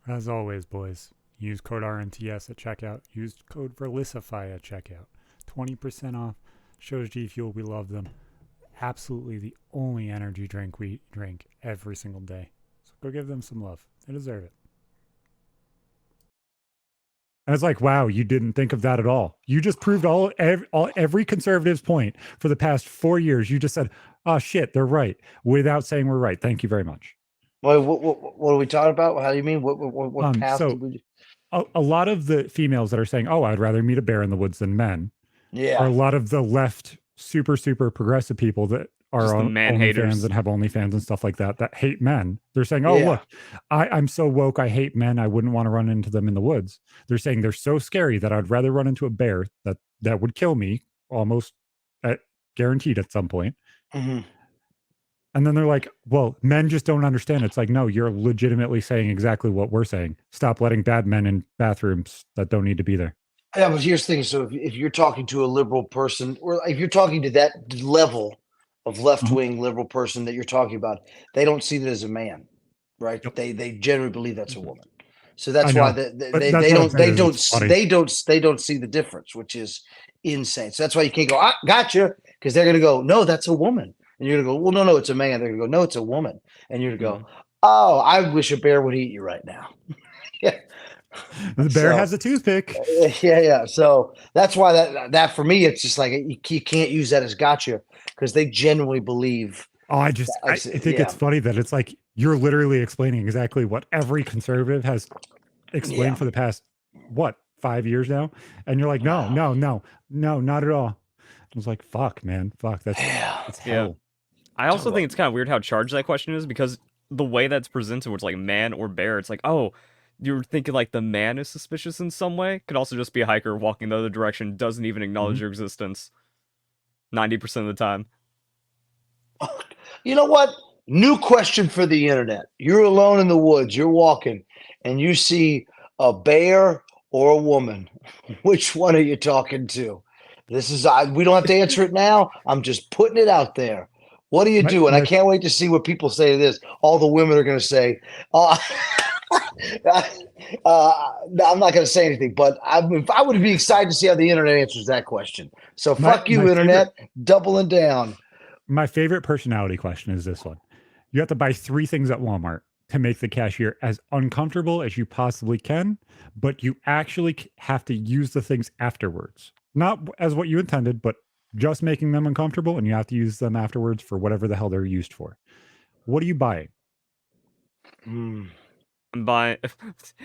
As always, boys, use code RMTS at checkout. Use code Verlisify at checkout. 20% off. Shows G Fuel. We love them. Absolutely the only energy drink we drink every single day. So go give them some love. They deserve it. And it's like, wow, you didn't think of that at all. You just proved every conservative's point for the past 4 years. You just said, oh shit, they're right, without saying we're right. Thank you very much. what are we talking about? How do you mean? What path so did we? a lot of the females that are saying, oh, I'd rather meet a bear in the woods than men, Yeah, are a lot of the left super progressive people that are Just the on man OnlyFans haters. and have OnlyFans and stuff like that hate men. They're saying, oh, Yeah. look, I'm so woke, I hate men. I wouldn't want to run into them in the woods. They're saying they're so scary that I'd rather run into a bear that would kill me almost guaranteed at some point. Mm-hmm. And then they're like, well, men just don't understand. It's like, no, you're legitimately saying exactly what we're saying. Stop letting bad men in bathrooms that don't need to be there. Yeah, but here's the thing. So if you're talking to a liberal person, or if you're talking to that level of left-wing liberal person that you're talking about, they don't see that as a man, right? Yep. They generally believe that's a woman. So I that's why know, but that's they what I'm don't saying is it's funny. they don't see the difference, which is insane. So that's why you can't go, gotcha, because they're gonna go, no, that's a woman, and you're gonna go, well, no, it's a man. They're gonna go, no, it's a woman, and you're gonna Mhm. go, oh, I wish a bear would eat you right now. Yeah. The bear So has a toothpick. yeah. So that's why that for me, it's just like you can't use that as gotcha because they genuinely believe. Oh, I Like, think it's yeah, funny that it's like you're literally explaining exactly what every conservative has yeah, explained for the past what 5 years now, and you're like, no, no, no, no, not at all. I was like, fuck, man, fuck, yeah. it's Yeah. hell. I also think it's kind of weird how charged that question is because the way that's presented, where it's like man or bear, it's like, oh, you're thinking like the man is suspicious in some way. Could also just be a hiker walking the other direction, doesn't even acknowledge Mhm. your existence 90% of the time. You know what? New question for the internet. You're alone in the woods. You're walking, and you see a bear or a woman. Which one are you talking to? This is we don't have to answer it now. I'm just putting it out there. What do you My do? And I my can't wait to see what people say to this. All the women are going to say, uh, I'm not going to say anything, but I would be excited to see how the internet answers that question. So my fuck my you, favorite internet, doubling down. my favorite personality question is this one. You have to buy 3 things at Walmart to make the cashier as uncomfortable as you possibly can, but you actually have to use the things afterwards. Not as what you intended, but just making them uncomfortable, and you have to use them afterwards for whatever the hell they're used for. What are you buying? Hmm. I'm buying.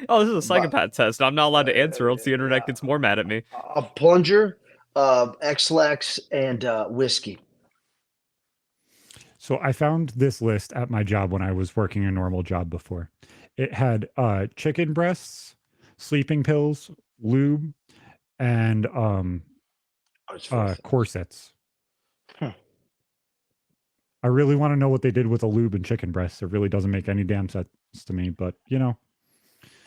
Oh, this is a But psychopath test. I'm not allowed to answer, else the internet gets more mad at me. a plunger, X-Lax, and whiskey. So I found this list at my job when I was working a normal job before. It had chicken breasts, sleeping pills, lube, and Oh, it's filthy. corsets. Huh. I really want to know what they did with the lube and chicken breasts. It really doesn't make any damn sense to me, but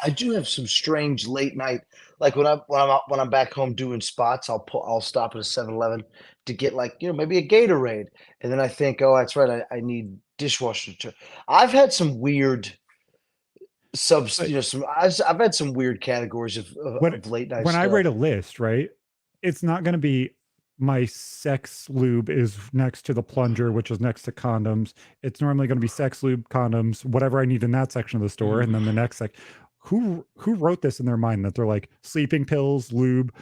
I do have some strange late night, like when I'm back home doing spots, I'll stop at a 7-Eleven to get like maybe a Gatorade, and then I think, oh, that's right, I need dishwasher. I've had some weird but I've had some weird categories when of late night when I write stuff. a list, right, it's not going to be my sex lube is next to the plunger, which is next to condoms. It's normally going to be sex lube, condoms, whatever I need in that section of the store, and Mm. then the next who wrote this in their mind that they're like sleeping pills, lube,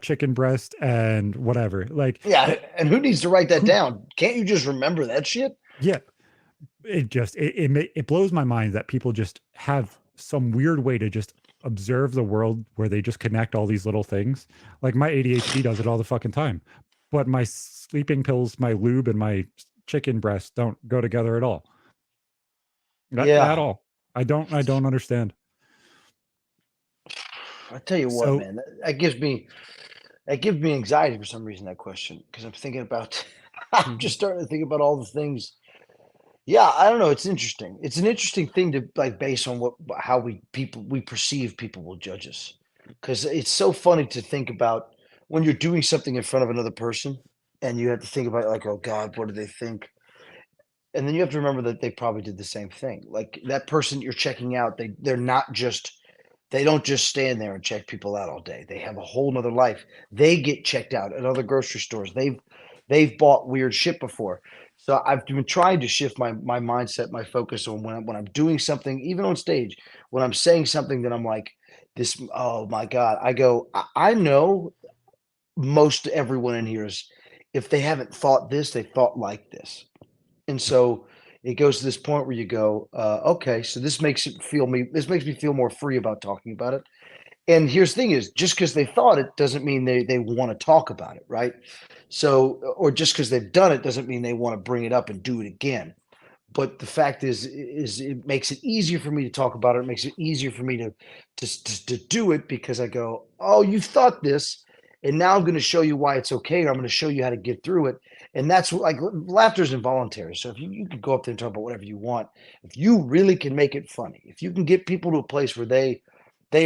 chicken breast, and whatever. Like Yeah, and who needs to write that who? down? Can't you just remember that shit? Yeah, it blows my mind that people just have some weird way to just observe the world where they just connect all these little things. Like my ADHD does it all the fucking time, but my sleeping pills, my lube, and my chicken breast don't go together at all. At Yeah, all. I don't understand. I tell you what, So man, that gives me anxiety for some reason, that question, because I'm thinking about I'm Mhm. just starting to think about all the things. Yeah, I don't know. It's interesting. It's an interesting thing to like base on how we perceive people will judge us. Because it's so funny to think about when you're doing something in front of another person and you have to think about like, oh God, what do they think? And then you have to remember that they probably did the same thing. Like that person you're checking out, they're not just they don't just stand there and check people out all day. They have a whole nother life. They get checked out at other grocery stores. They've bought weird shit before. So I've been trying to shift my mindset, my focus on when I'm doing something, even on stage, when I'm saying something that I'm like, this, oh my God. I go, I know most everyone in here is, if they haven't thought this, they thought like this. And so it goes to this point where you go, okay, so this makes me feel more free about talking about it. And here's the thing is, just because they thought it doesn't mean they want to talk about it, right? So, or just because they've done it doesn't mean they want to bring it up and do it again. But the fact is it makes it easier for me to talk about it. It makes it easier for me to do it because I go, oh, you've thought this, and now I'm going to show you why it's okay, or I'm going to show you how to get through it. And that's what, like, laughter is involuntary. So if you can go up there and talk about whatever you want, if you really can make it funny, if you can get people to a place where they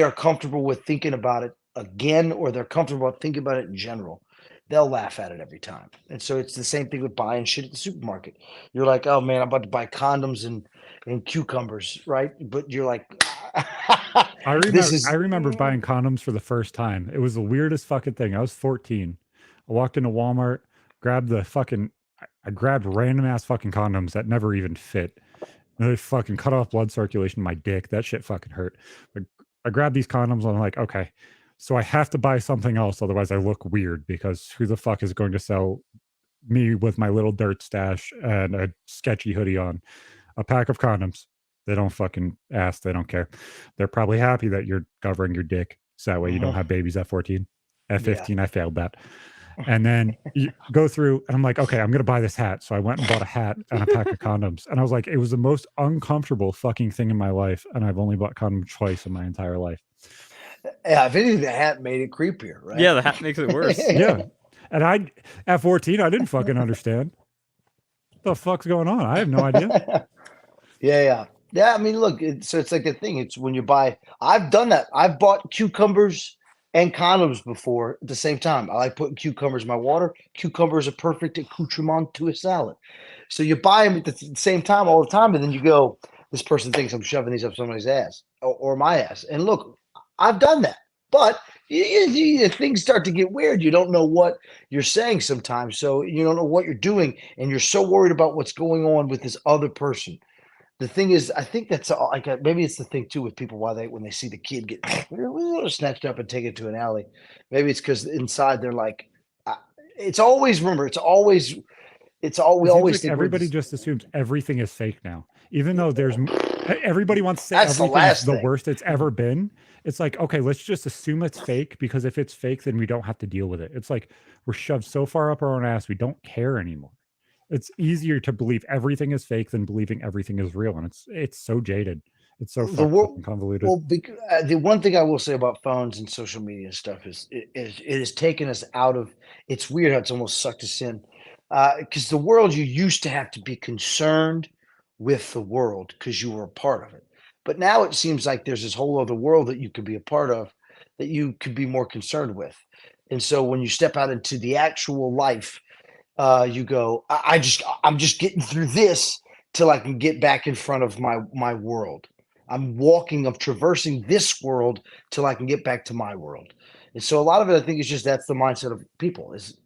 are comfortable with thinking about it again, or they're comfortable about thinking about it in general, they'll laugh at it every time. And so it's the same thing with buying shit at the supermarket. You're like, oh man, I'm about to buy condoms and cucumbers, right? But you're like, this I is remember buying condoms for the first time. It was the weirdest fucking thing. I was 14. I walked into Walmart, grabbed the fucking I grabbed random ass fucking condoms that never even fit. And they fucking cut off blood circulation in my dick. That shit fucking hurt. But I grabbed these condoms and I'm like, okay, so I have to buy something else, otherwise I look weird because who the fuck is going to sell me with my little dirt stash and a sketchy hoodie on a pack of condoms? They don't fucking ask. They don't care. They're probably happy that you're covering your dick. So that way you don't have babies at 14. At 15, I failed that. And then you go through, and I'm like, okay, I'm going to buy this hat. So I went and bought a hat and a pack of condoms. And I was like, it was the most uncomfortable fucking thing in my life. And I've only bought condoms twice in my entire life. Yeah, if anything, the hat made it creepier, right? Yeah, the hat makes it worse. Yeah. And at 14, I didn't fucking understand. What the fuck's going on? I have no idea. Yeah. I mean, look, so it's like a thing. It's when you buy, I've done that. I've bought cucumbers and condoms before at the same time. I like putting cucumbers in my water. Cucumbers are perfect accoutrement to a salad. So you buy them at the same time all the time, and then you go, this person thinks I'm shoving these up somebody's ass or my ass. And look, I've done that. But things start to get weird. You don't know what you're saying sometimes. So you don't know what you're doing. And you're so worried about what's going on with this other person. The thing is, I think that's like maybe it's the thing too with people why when they see the kid get snatched up and taken to an alley. Maybe it's because inside they're like, it's always remember, we always Like think everybody just assumes everything is fake now, even though everybody wants to say That's the everything's last the thing. worst it's ever been. It's like, okay, let's just assume it's fake because if it's fake, then we don't have to deal with it. It's like we're shoved so far up our own ass, we don't care anymore. It's easier to believe everything is fake than believing everything is real, and it's so jaded. It's so the fucking world. convoluted. Well, the one thing I will say about phones and social media and stuff is it has taken us out of. It's weird how it's almost sucked us in, because the world you used to have to be concerned with the world because you were a part of it, but now it seems like there's this whole other world that you could be a part of, that you could be more concerned with, and so when you step out into the actual life, you go, I'm just getting through this till I can get back in front of my world. I'm traversing this world till I can get back to my world. And so a lot of it, I think, is just that's the mindset of people. Is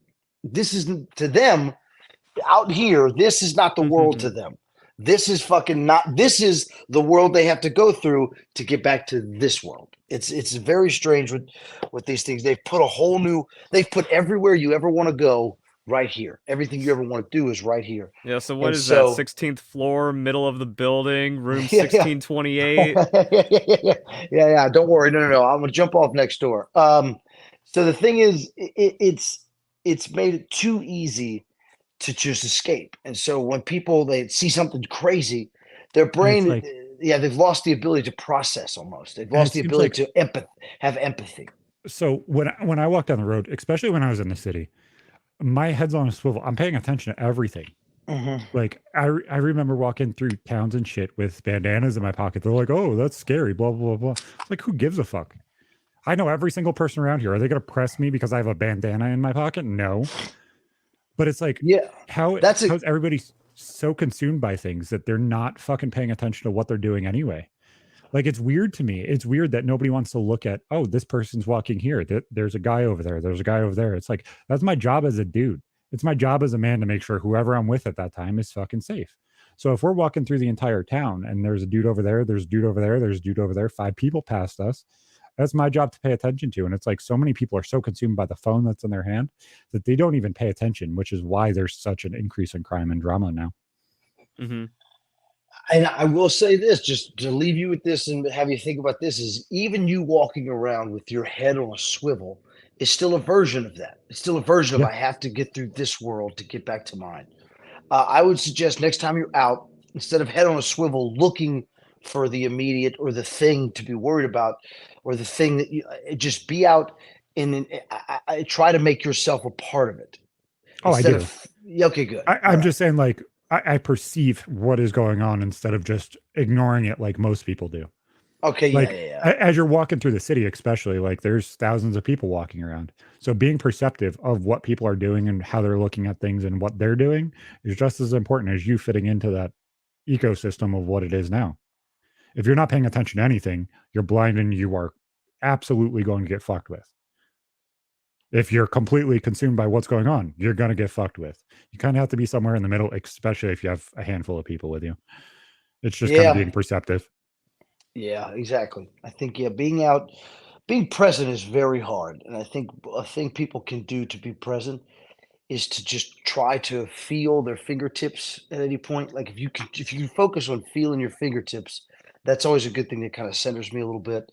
this isn't to them out here? This is not the world to them. This is fucking not. This is the world they have to go through to get back to this world. It's very strange with these things. They've put a whole new. They've put everywhere you ever want to go right here. Everything you ever want to do is right here. Yeah, so what And is that? so 16th floor, middle of the building, room yeah, 1628. yeah. Don't worry. No. I'm gonna jump off next door. So the thing is, it's made it too easy to just escape. And so when people they see something crazy, their And it's brain, like, they've lost the ability to process almost. They've and it lost the seems ability like to have empathy. so when I walk down the road, especially when I was in the city, my head's on a swivel. I'm paying attention to everything. Like I remember walking through towns and shit with bandanas in my pocket. They're like, "Oh, that's scary." Blah blah blah. It's like, who gives a fuck? I know every single person around here. Are they going to press me because I have a bandana in my pocket? No. But it's like, Yeah, how's everybody so consumed by things that they're not fucking paying attention to what they're doing anyway? Like, it's weird to me. It's weird that nobody wants to look at, oh, this person's walking here. There's a guy over there. There's a guy over there. It's like, that's my job as a dude. It's my job as a man to make sure whoever I'm with at that time is fucking safe. So if we're walking through the entire town and there's a dude over there, there's a dude over there, there's a dude over there, 5 people passed us, that's my job to pay attention to. And it's like so many people are so consumed by the phone that's in their hand that they don't even pay attention, which is why there's such an increase in crime and drama now. Mm-hmm. And I will say this, just to leave you with this and have you think about this, is even you walking around with your head on a swivel is still a version of that. It's still a version of Yeah. I have to get through this world to get back to mine. I would suggest next time you're out, instead of head on a swivel looking for the immediate or the thing to be worried about, or the thing that you just be out and I try to make yourself a part of it. Oh, I Instead do. of okay, good. I'm just saying, like, I perceive what is going on instead of just ignoring it like most people do. Okay, yeah, Like yeah, yeah. as you're walking through the city, especially, like there's thousands of people walking around. So being perceptive of what people are doing and how they're looking at things and what they're doing is just as important as you fitting into that ecosystem of what it is now. If you're not paying attention to anything, you're blind and you are absolutely going to get fucked with. If you're completely consumed by what's going on, you're going to get fucked with. You kind of have to be somewhere in the middle, especially if you have a handful of people with you. It's just kind of Yeah, being perceptive. yeah, exactly. I think yeah, being present is very hard, and I think a thing people can do to be present is to just try to feel their fingertips at any point. Like if you focus on feeling your fingertips, that's always a good thing that kind of centers me a little bit.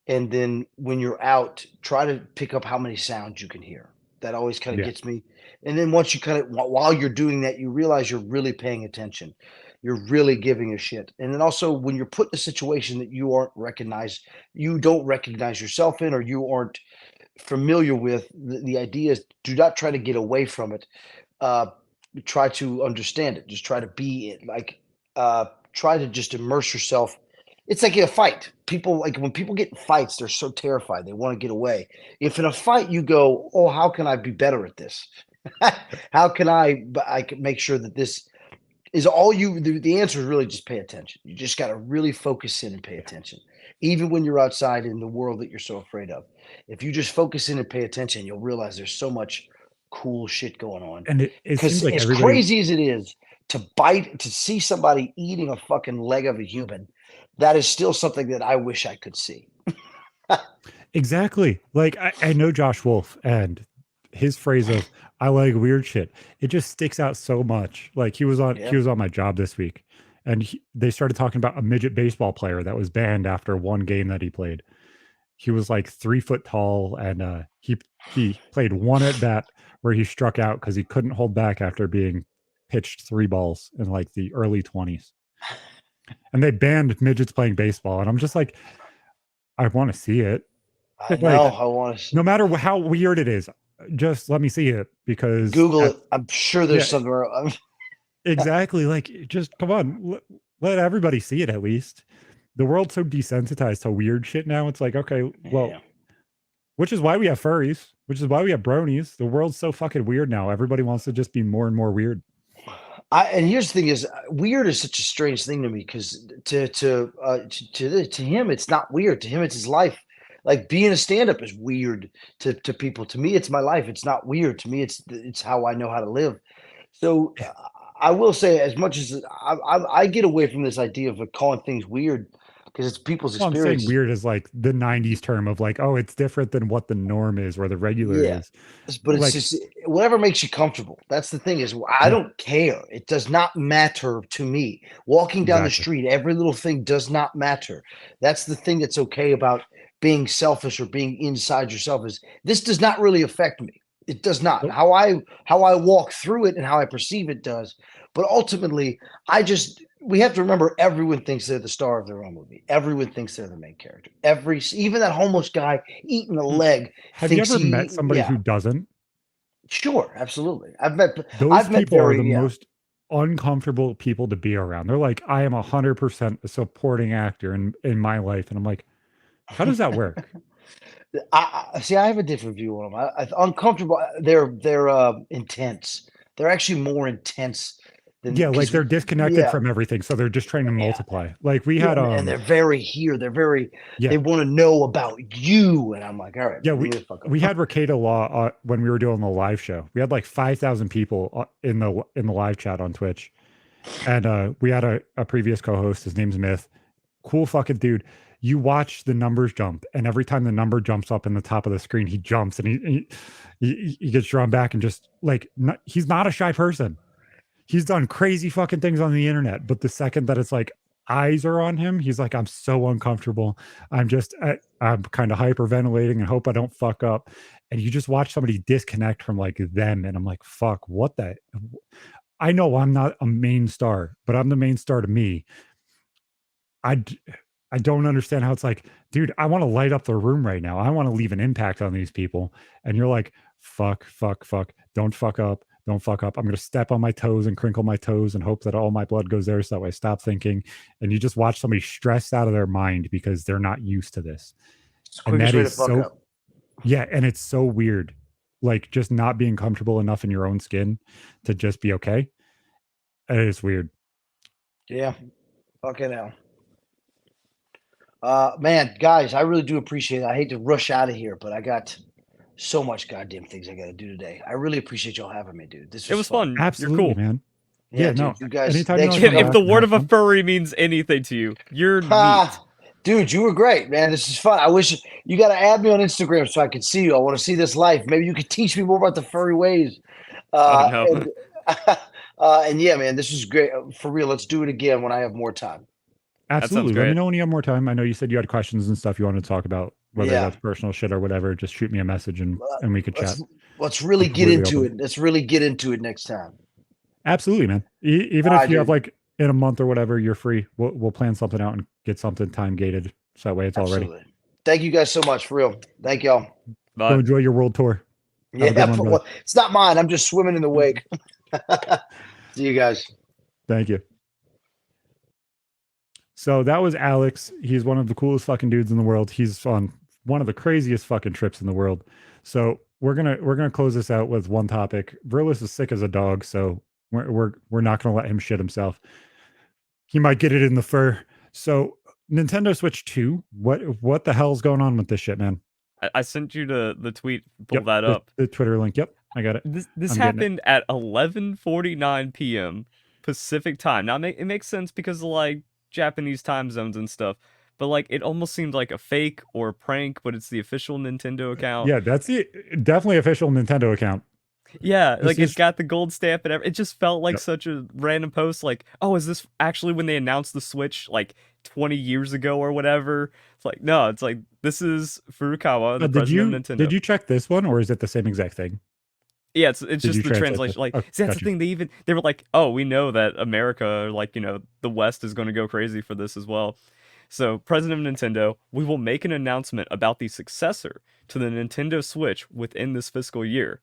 And then when you're out, try to pick up how many sounds you can hear. That always kind of Yeah. gets me. And then once you kind of while you're doing that, you realize you're really paying attention. You're really giving a shit. And then also when you're put in a situation that you don't recognize yourself in, or you aren't familiar with, the idea is do not try to get away from it. Uh, Try to understand it. Just try to be it. Like try to just immerse yourself. It's like in a fight. People like when people get in fights, they're so terrified. They want to get away. If in a fight you go, oh, how can I be better at this? How can I can make sure that this is all you the answer is really just pay attention. You just got to really focus in and pay Yeah. attention. Even when you're outside in the world that you're so afraid of. If you just focus in and pay attention, you'll realize there's so much cool shit going on. And it seems Because like as everybody crazy as it is to see somebody eating a fucking leg of a human, that is still something that I wish I could see. exactly. Like I know Josh Wolf and his phrase of "I like weird shit." It just sticks out so much. Like he Yeah. was on my job this week, and they started talking about a midget baseball player that was banned after one game that he played. He was like 3 foot tall, and he played one at bat where he struck out because he couldn't hold back after being pitched 3 balls in like the early 20s. And they banned midgets playing baseball, and I'm just like, I want to see it. I know. Like I want to no matter how weird it is, just let me see it because Google it. I'm sure there's yeah, somewhere. exactly. Like just come on, let everybody see it at least. The world's so desensitized to weird shit now. It's like, okay, Yeah. well, which is why we have furries, which is why we have bronies. The world's so fucking weird now. Everybody wants to just be more and more weird. And here's the thing: is weird is such a strange thing to me because to him it's not weird. To him it's his life. Like being a stand up is weird to people. To me, it's my life. It's not weird. To me, it's how I know how to live. So Yeah. I will say, as much as I get away from this idea of calling things weird because it's people's Well, I'm saying experiences. weird is like the 90s term of like, oh, it's different than what the norm is or the regular Yeah, is. but it's Like, just whatever makes you comfortable. That's the thing is I yeah, don't care. It does not matter to me. Walking down the exactly. street, every little thing does not matter. That's the thing that's okay about being selfish or being inside yourself is this does not really affect me. It does not. Nope. How I walk through it and how I perceive it does. But ultimately, I just we have to remember everyone thinks they're the star of their own movie. Everyone thinks they're the main character. Even that homeless guy eating a Mm. leg Have you thinks ever met somebody yeah. who doesn't? Sure, absolutely. Those I've met people are very the yeah. most uncomfortable people to be around. They're like, I am 100% a supporting actor in my life. And I'm like, how does that work? I see. I have a different view on them. Uncomfortable. They're intense. They're actually more intense than Yeah, like because they're disconnected yeah, from everything. So they're just trying to yeah, multiply. Like we yeah, had, and they're very here. They're very. yeah, They want to know about you, and I'm like, all right, yeah, man, leave me the fuck we alone. had Ricada Law when we were doing the live show. We had like 5,000 people in the live chat on Twitch. And we had a previous co-host. His name's Myth. Cool fucking dude. You watch the numbers jump, and every time the number jumps up in the top of the screen, he jumps and he gets drawn back and just like he's not a shy person. He's done crazy fucking things on the internet, but the second that it's like eyes are on him, he's like, I'm so uncomfortable. I'm kind of hyperventilating and hope I don't fuck up. And you just watch somebody disconnect from like them, and I'm like, fuck, what the? I know I'm not a main star, but I'm the main star to me. I d- I don't understand how it's like, dude, I want to light up the room right now. I want to leave an impact on these people. And you're like, fuck, fuck, fuck. Don't fuck up. don't fuck up. I'm going to step on my toes and crinkle my toes and hope that all my blood goes there so that way I stop thinking. And you just watch somebody stressed out of their mind because they're not used to this. It's the And quickest that way to is fuck so, up. yeah. And it's so weird. Like just not being comfortable enough in your own skin to just be okay. It is weird. Yeah. Fucking hell. Man, guys, I really do appreciate it. I hate to rush out of here, but I got so much goddamn things I got to do today. I really appreciate y'all having me, dude. This It was fun. Absolutely, You're cool. man. Yeah, Yeah, dude. no. You guys, Anytime you thanks want for to come If back the and word have of a fun. furry means anything to you, you're neat. Dude, you were great, man. This is fun. I wish you got to add me on Instagram so I can see you. I want to see this life. Maybe you could teach me more about the furry ways. Oh no. And, and yeah, man, this is great. For real, let's do it again when I have more time. Absolutely. Let me great. know when you have more time. I know you said you had questions and stuff you wanted to talk about, whether Yeah. that's personal shit or whatever. Just shoot me a message and we could chat. Let's really I'm get completely into open. it. Let's really get into it next time. Absolutely, man. Even All if right, you have dude. like in a month or whatever, you're free. We'll plan something out and get something time gated so that way it's all ready. Absolutely. Thank you guys so much, for real. Thank y'all. But Go enjoy your world tour. Have a Yeah, good one, brother. it's not mine. I'm just swimming in the wake. See you guys. Thank you. So that was Alex. He's one of the coolest fucking dudes in the world. He's on one of the craziest fucking trips in the world. So we're gonna close this out with one topic. Verlis is sick as a dog, so we're not gonna let him shit himself. He might get it in the fur. So Nintendo Switch 2, what the hell's going on with this shit, man? I sent you the tweet. Pull Yep, that up. the Twitter link. Yep, I got it. This I'm getting it. happened at 11:49 p.m. Pacific time. Now it makes sense because of like Japanese time zones and stuff. But like it almost seemed like a fake or a prank, but it's the official Nintendo account. Yeah, that's the definitely official Nintendo account. Yeah, This like it's is- got the gold stamp and everything. It just felt like Yep. such a random post. Like, oh, is this actually when they announced the Switch like 20 years ago or whatever? It's like, no, it's like this is Furukawa, the president of Nintendo. Did you check this one, or is it the same exact thing? Yeah, it's Did just you the translate translation. this? Like, Oh, see, that's gotcha. the thing. They were like, oh, we know that America, like the West is going to go crazy for this as well. So, president of Nintendo, we will make an announcement about the successor to the Nintendo Switch within this fiscal year.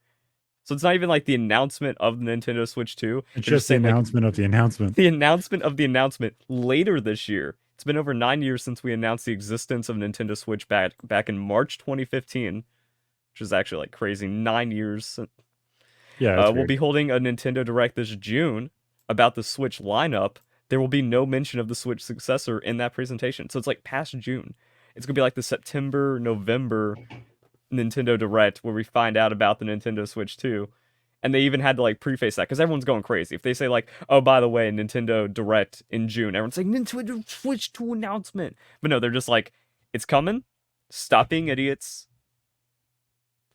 So it's not even like the announcement of the Nintendo Switch 2. It's They're just the saying, like, announcement of the announcement. the announcement of the announcement later this year. It's been over 9 years since we announced the existence of Nintendo Switch back in March 2015, which is actually like crazy. 9 years. Yeah, We'll be holding a Nintendo Direct this June about the Switch lineup. There will be no mention of the Switch successor in that presentation. So it's like past June. It's gonna be like the September, November Nintendo Direct where we find out about the Nintendo Switch 2. And they even had to like preface that because everyone's going crazy. If they say like, oh, by the way, Nintendo Direct in June, everyone's like, Nintendo Switch 2 announcement. But no, they're just like, it's coming. Stop being idiots.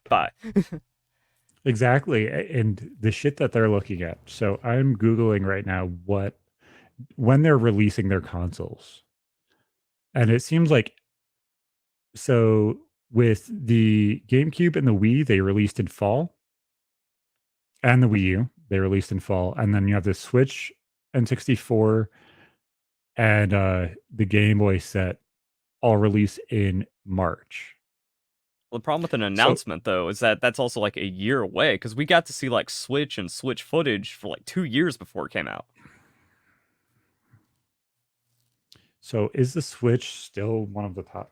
Bye. Exactly. And the shit that they're looking at. So I'm Googling right now when they're releasing their consoles. And it seems like so with the GameCube and the Wii, they released in fall. And the Wii U, they released in fall. And then you have the Switch N64 and the Game Boy set all release in March. Well, the problem with an So announcement, though, is that that's also like a year away because we got to see like Switch and Switch footage for like 2 years before it came out. so is the Switch still one of the top?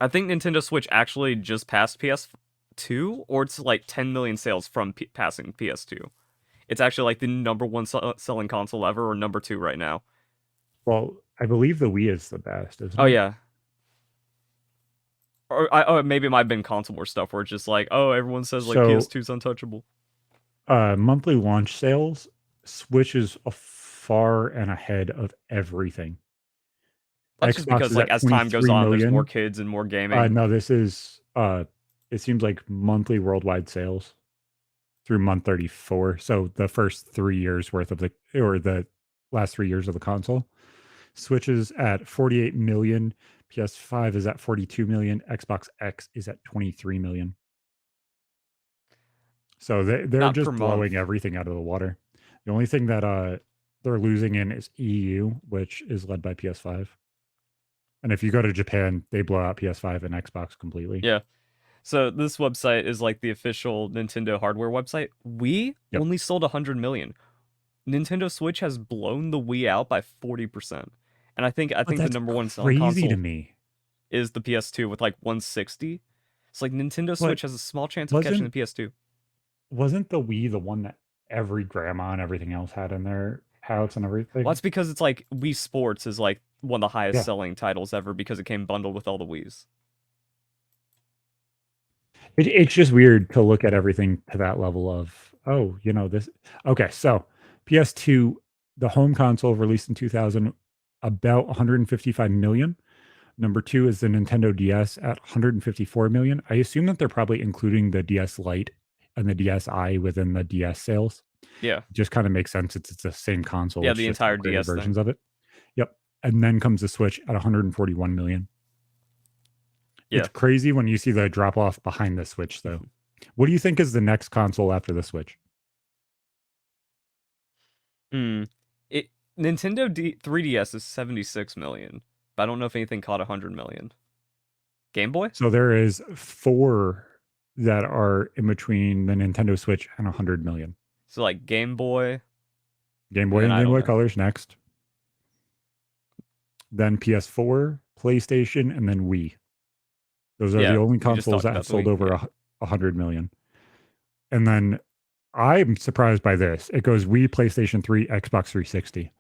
I think Nintendo Switch actually just passed PS2, or it's like 10 million sales from passing PS2. It's actually like the number one selling console ever, or number two right now. Well, I believe the Wii is the best, isn't Oh it? yeah. Or maybe it might have been console war stuff where it's just like, oh, everyone says like So PS2's untouchable. monthly launch sales, Switch is far and ahead of everything. That's just Xbox because is like at as time goes 23 on, there's more million. kids and more gaming. No, this is it seems like monthly worldwide sales through month 34. So the first 3 years worth of the last 3 years of the console. Switch is at 48 million, PS5 is at 42 million, Xbox X is at 23 million. So they're Not per just blowing month. everything out of the water. The only thing that they're losing in is EU, which is led by PS5. And if you go to Japan, they blow out PS5 and Xbox completely. Yeah. So this website is like the official Nintendo hardware website. Wii Yep. only sold 100 million. Nintendo Switch has blown the Wii out by 40%. And I think But the that's number one selling crazy to console me. is the PS2 with like 160. It's like Nintendo But Switch has a small chance of catching the PS2. wasn't the Wii the one that every grandma and everything else had in their house and Well, everything? that's because it's like Wii Sports is like one of the highest Yeah. selling titles ever because it came bundled with all the Wiis. It's just weird to look at everything to that level of, oh, this. Okay, so PS2, the home console released in 2000, about 155 million. Number two is the Nintendo DS at 154 million. I assume that they're probably including the DS Lite and the DSi within the DS sales. Yeah. It just kind of makes sense. It's the same console. Yeah, It's the just entire upgraded DS thing. versions of it. Yep. And then comes the Switch at 141 million. Yeah. It's crazy when you see the drop off behind the Switch, though. What do you think is the next console after the Switch? Nintendo 3DS is 76 million, but I don't know if anything caught 100 million. Game Boy? So there is 4 that are in between the Nintendo Switch and 100 million. So like Game Boy, Game Boy then and I Game don't Boy know. Colors next. Then PS4, PlayStation, and then Wii. Those are Yeah, the only we just consoles talked that about have the sold Wii, over yeah. 100 million. And then I'm surprised by this. It goes Wii, PlayStation 3, Xbox 360.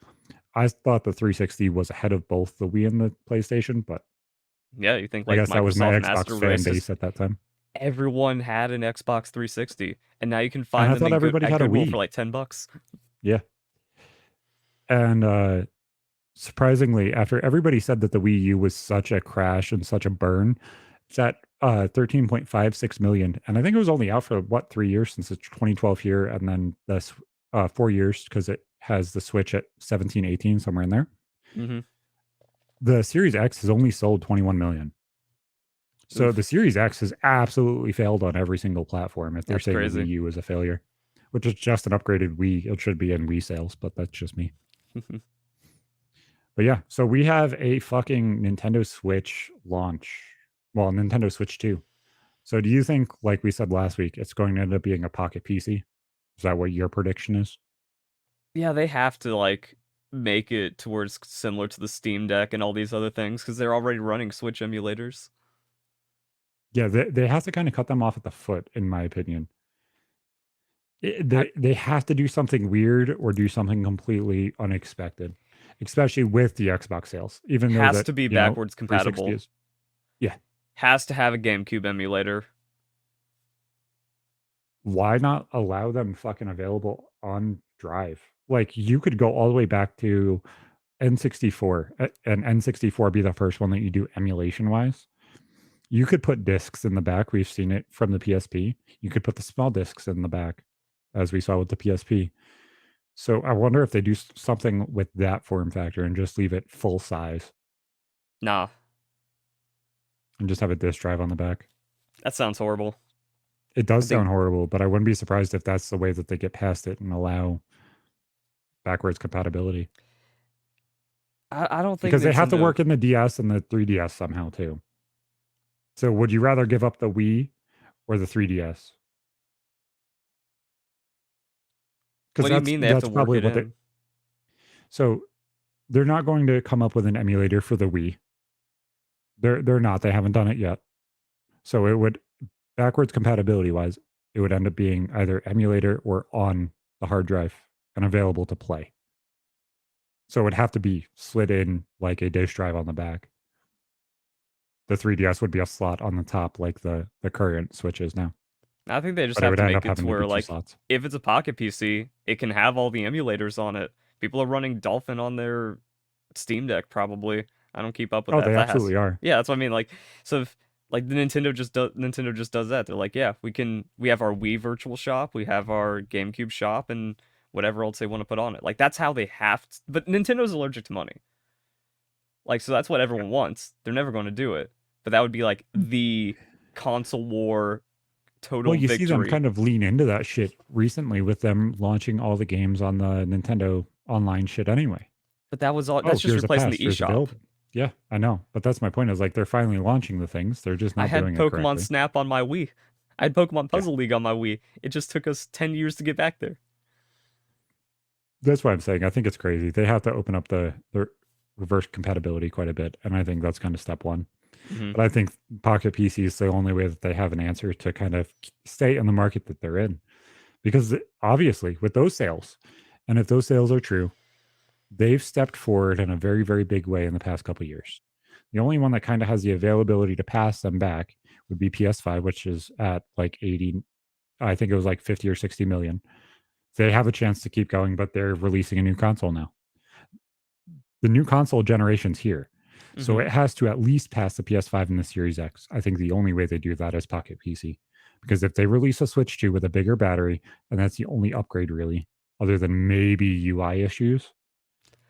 I thought the 360 was ahead of both the Wii and the PlayStation, but Yeah, you think I like guess that was my Microsoft Xbox Master fan Race is base at that time. everyone had an Xbox 360, and now you can And find I them thought everybody at had a Goodwill Wii. for like $10. Yeah. And surprisingly, after everybody said that the Wii U was such a crash and such a burn, it's at 13.56 million. And I think it was only out for 3 years since it's 2012 here, and then this 4 years because it has the Switch at 17, 18, somewhere in there. Mm-hmm. The Series X has only sold 21 million. So Oof. the Series X has absolutely failed on every single platform if they're That's saying crazy. the Wii U is a failure, which is just an upgraded Wii. It should be in Wii sales, but that's just me. But yeah, so we have a fucking Nintendo Switch launch. Well, Nintendo Switch 2. So do you think, like we said last week, it's going to end up being a pocket PC? Is that what your prediction is? Yeah, they have to like make it towards similar to the Steam Deck and all these other things because they're already running Switch emulators. Yeah, they have to kind of cut them off at the foot, in my opinion. They have to do something weird or do something completely unexpected, especially with the Xbox sales. Even though Has that, to be backwards 360 compatible. is, yeah. Has to have a GameCube emulator. Why not allow them fucking available on Drive? Like you could go all the way back to N64 and N64 be the first one that you do emulation wise. You could put discs in the back. We've seen it from the PSP. You could put the small discs in the back, as we saw with the PSP. So I wonder if they do something with that form factor and just leave it full size Nah, and just have a disk drive on the back. that sounds horrible. It does think- sound horrible, but I wouldn't be surprised if that's the way that they get past it and allow backwards compatibility. I don't think Because they have to Nintendo- work in the DS and the 3DS somehow too. So would you rather give up the Wii or the 3DS? What do you mean they have to work it in? So they're not going to come up with an emulator for the Wii. They're not. They haven't done it yet. So it would, backwards compatibility wise, it would end up being either emulator or on the hard drive and available to play. So it would have to be slid in like a disk drive on the back. The 3DS would be a slot on the top like the current Switch is now. I think they just But it have would to end make up it having to to where be 2 like slots. if it's a pocket PC, it can have all the emulators on it. People are running Dolphin on their Steam Deck probably. I don't keep up with Oh, that. they That has- absolutely are. Yeah, that's what I mean. Like, so if like the Nintendo just does that. They're like, yeah, we have our Wii Virtual Shop, we have our GameCube shop, and whatever else they want to put on it. Like that's how they have to. But Nintendo's allergic to money. Like, so that's what everyone wants. They're never going to do it. But that would be like the console war total Well, you victory. see them kind of lean into that shit recently with them launching all the games on the Nintendo online shit anyway. But that was all. Oh, That's just here's a replacing pass, the here's eShop. available. Yeah, I know, but that's my point. Is like they're finally launching the things. They're just I not had doing it Pokemon correctly. Snap on my Wii. I had Pokemon Yeah, Puzzle League on my Wii. It just took us 10 years to get back there. that's what I'm saying. I think it's crazy. They have to open up the reverse compatibility quite a bit, and I think that's kind of step one. Hmm. But I think Pocket PC is the only way that they have an answer to kind of stay in the market that they're in, because obviously with those sales, and if those sales are true, they've stepped forward in a very, very big way in the past couple of years. The only one that kind of has the availability to pass them back would be PS5, which is at like 80, I think it was like 50 or 60 million. They have a chance to keep going, but they're releasing a new console now. The new console generation's here. So Hmm. it has to at least pass the PS5 and the Series X. I think the only way they do that is Pocket PC. Because if they release a Switch 2 with a bigger battery, and that's the only upgrade really, other than maybe UI issues,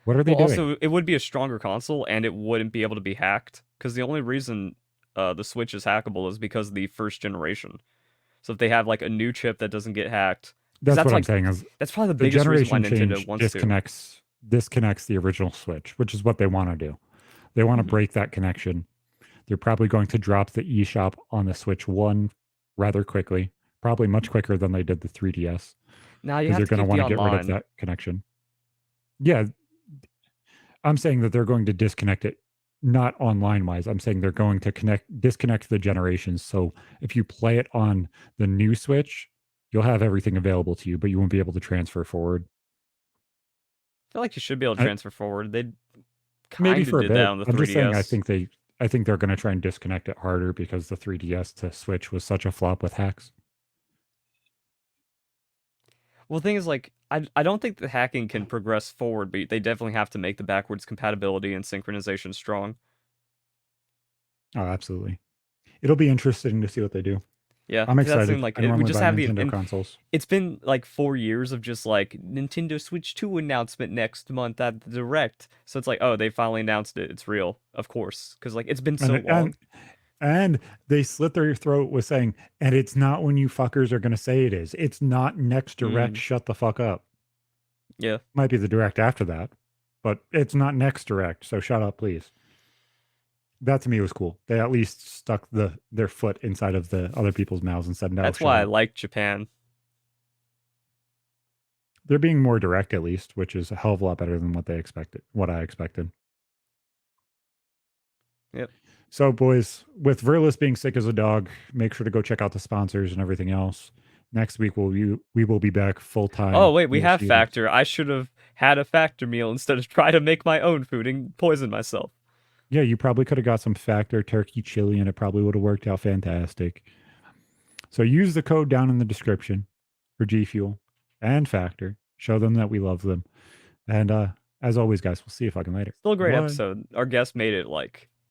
what are they Well, doing? also, it would be a stronger console and it wouldn't be able to be hacked. Because the only reason the Switch is hackable is because of the first generation. So if they have like a new chip that doesn't get hacked, because That's what I'm saying is that's probably the the biggest reason why generation Nintendo change wants to. disconnects the original Switch, which is what they want to do. They want to Hmm. break that connection. They're probably going to drop the eShop on the Switch 1 rather quickly, probably much quicker than they did the 3DS, Now you because have they're to going to keep the want to get rid of online. that connection. Yeah, I'm saying that they're going to disconnect it, not online wise. I'm saying they're going to disconnect the generations. So if you play it on the new Switch, you'll have everything available to you, but you won't be able to transfer forward. I feel like you should be able to I, transfer forward. They maybe kind of for a did that bit. on the I'm just saying 3DS. I think they're going to try and disconnect it harder because the 3DS to Switch was such a flop with hacks. Well, the thing is, like, I don't think the hacking can progress forward, but they definitely have to make the backwards compatibility and synchronization strong. Oh, absolutely. It'll be interesting to see what they do. Yeah, I'm because that's the thing. excited. Like, I we normally just buy have the Nintendo and consoles. it's been like 4 years of just like Nintendo Switch 2 announcement next month at the Direct. So it's like, oh, they finally announced it. It's real, of course, because like it's been so And long. and they slit their throat with saying, and it's not when you fuckers are going to say it is. It's not next direct. Mm, Shut the fuck up. yeah, Might be the direct after that, but it's not next direct. So shut up, please. That to me was cool. They at least stuck their foot inside of the other people's mouths and said, no, that's shut why I up. like Japan. They're being more direct at least, which is a hell of a lot better than what they expected, what I expected. Yep. So, boys, with Verlis being sick as a dog, make sure to go check out the sponsors and everything else. Next week, we will be back full Oh time. wait, we You'll have see us. Factor. I should have had a Factor meal instead of try to make my own food and poison myself. Yeah, you probably could have got some Factor turkey chili, and it probably would have worked out fantastic. So use the code down in the description for G Fuel and Factor. Show them that we love them. And as always, guys, we'll see you fucking later. Still a great Bye. episode. Our guest made it like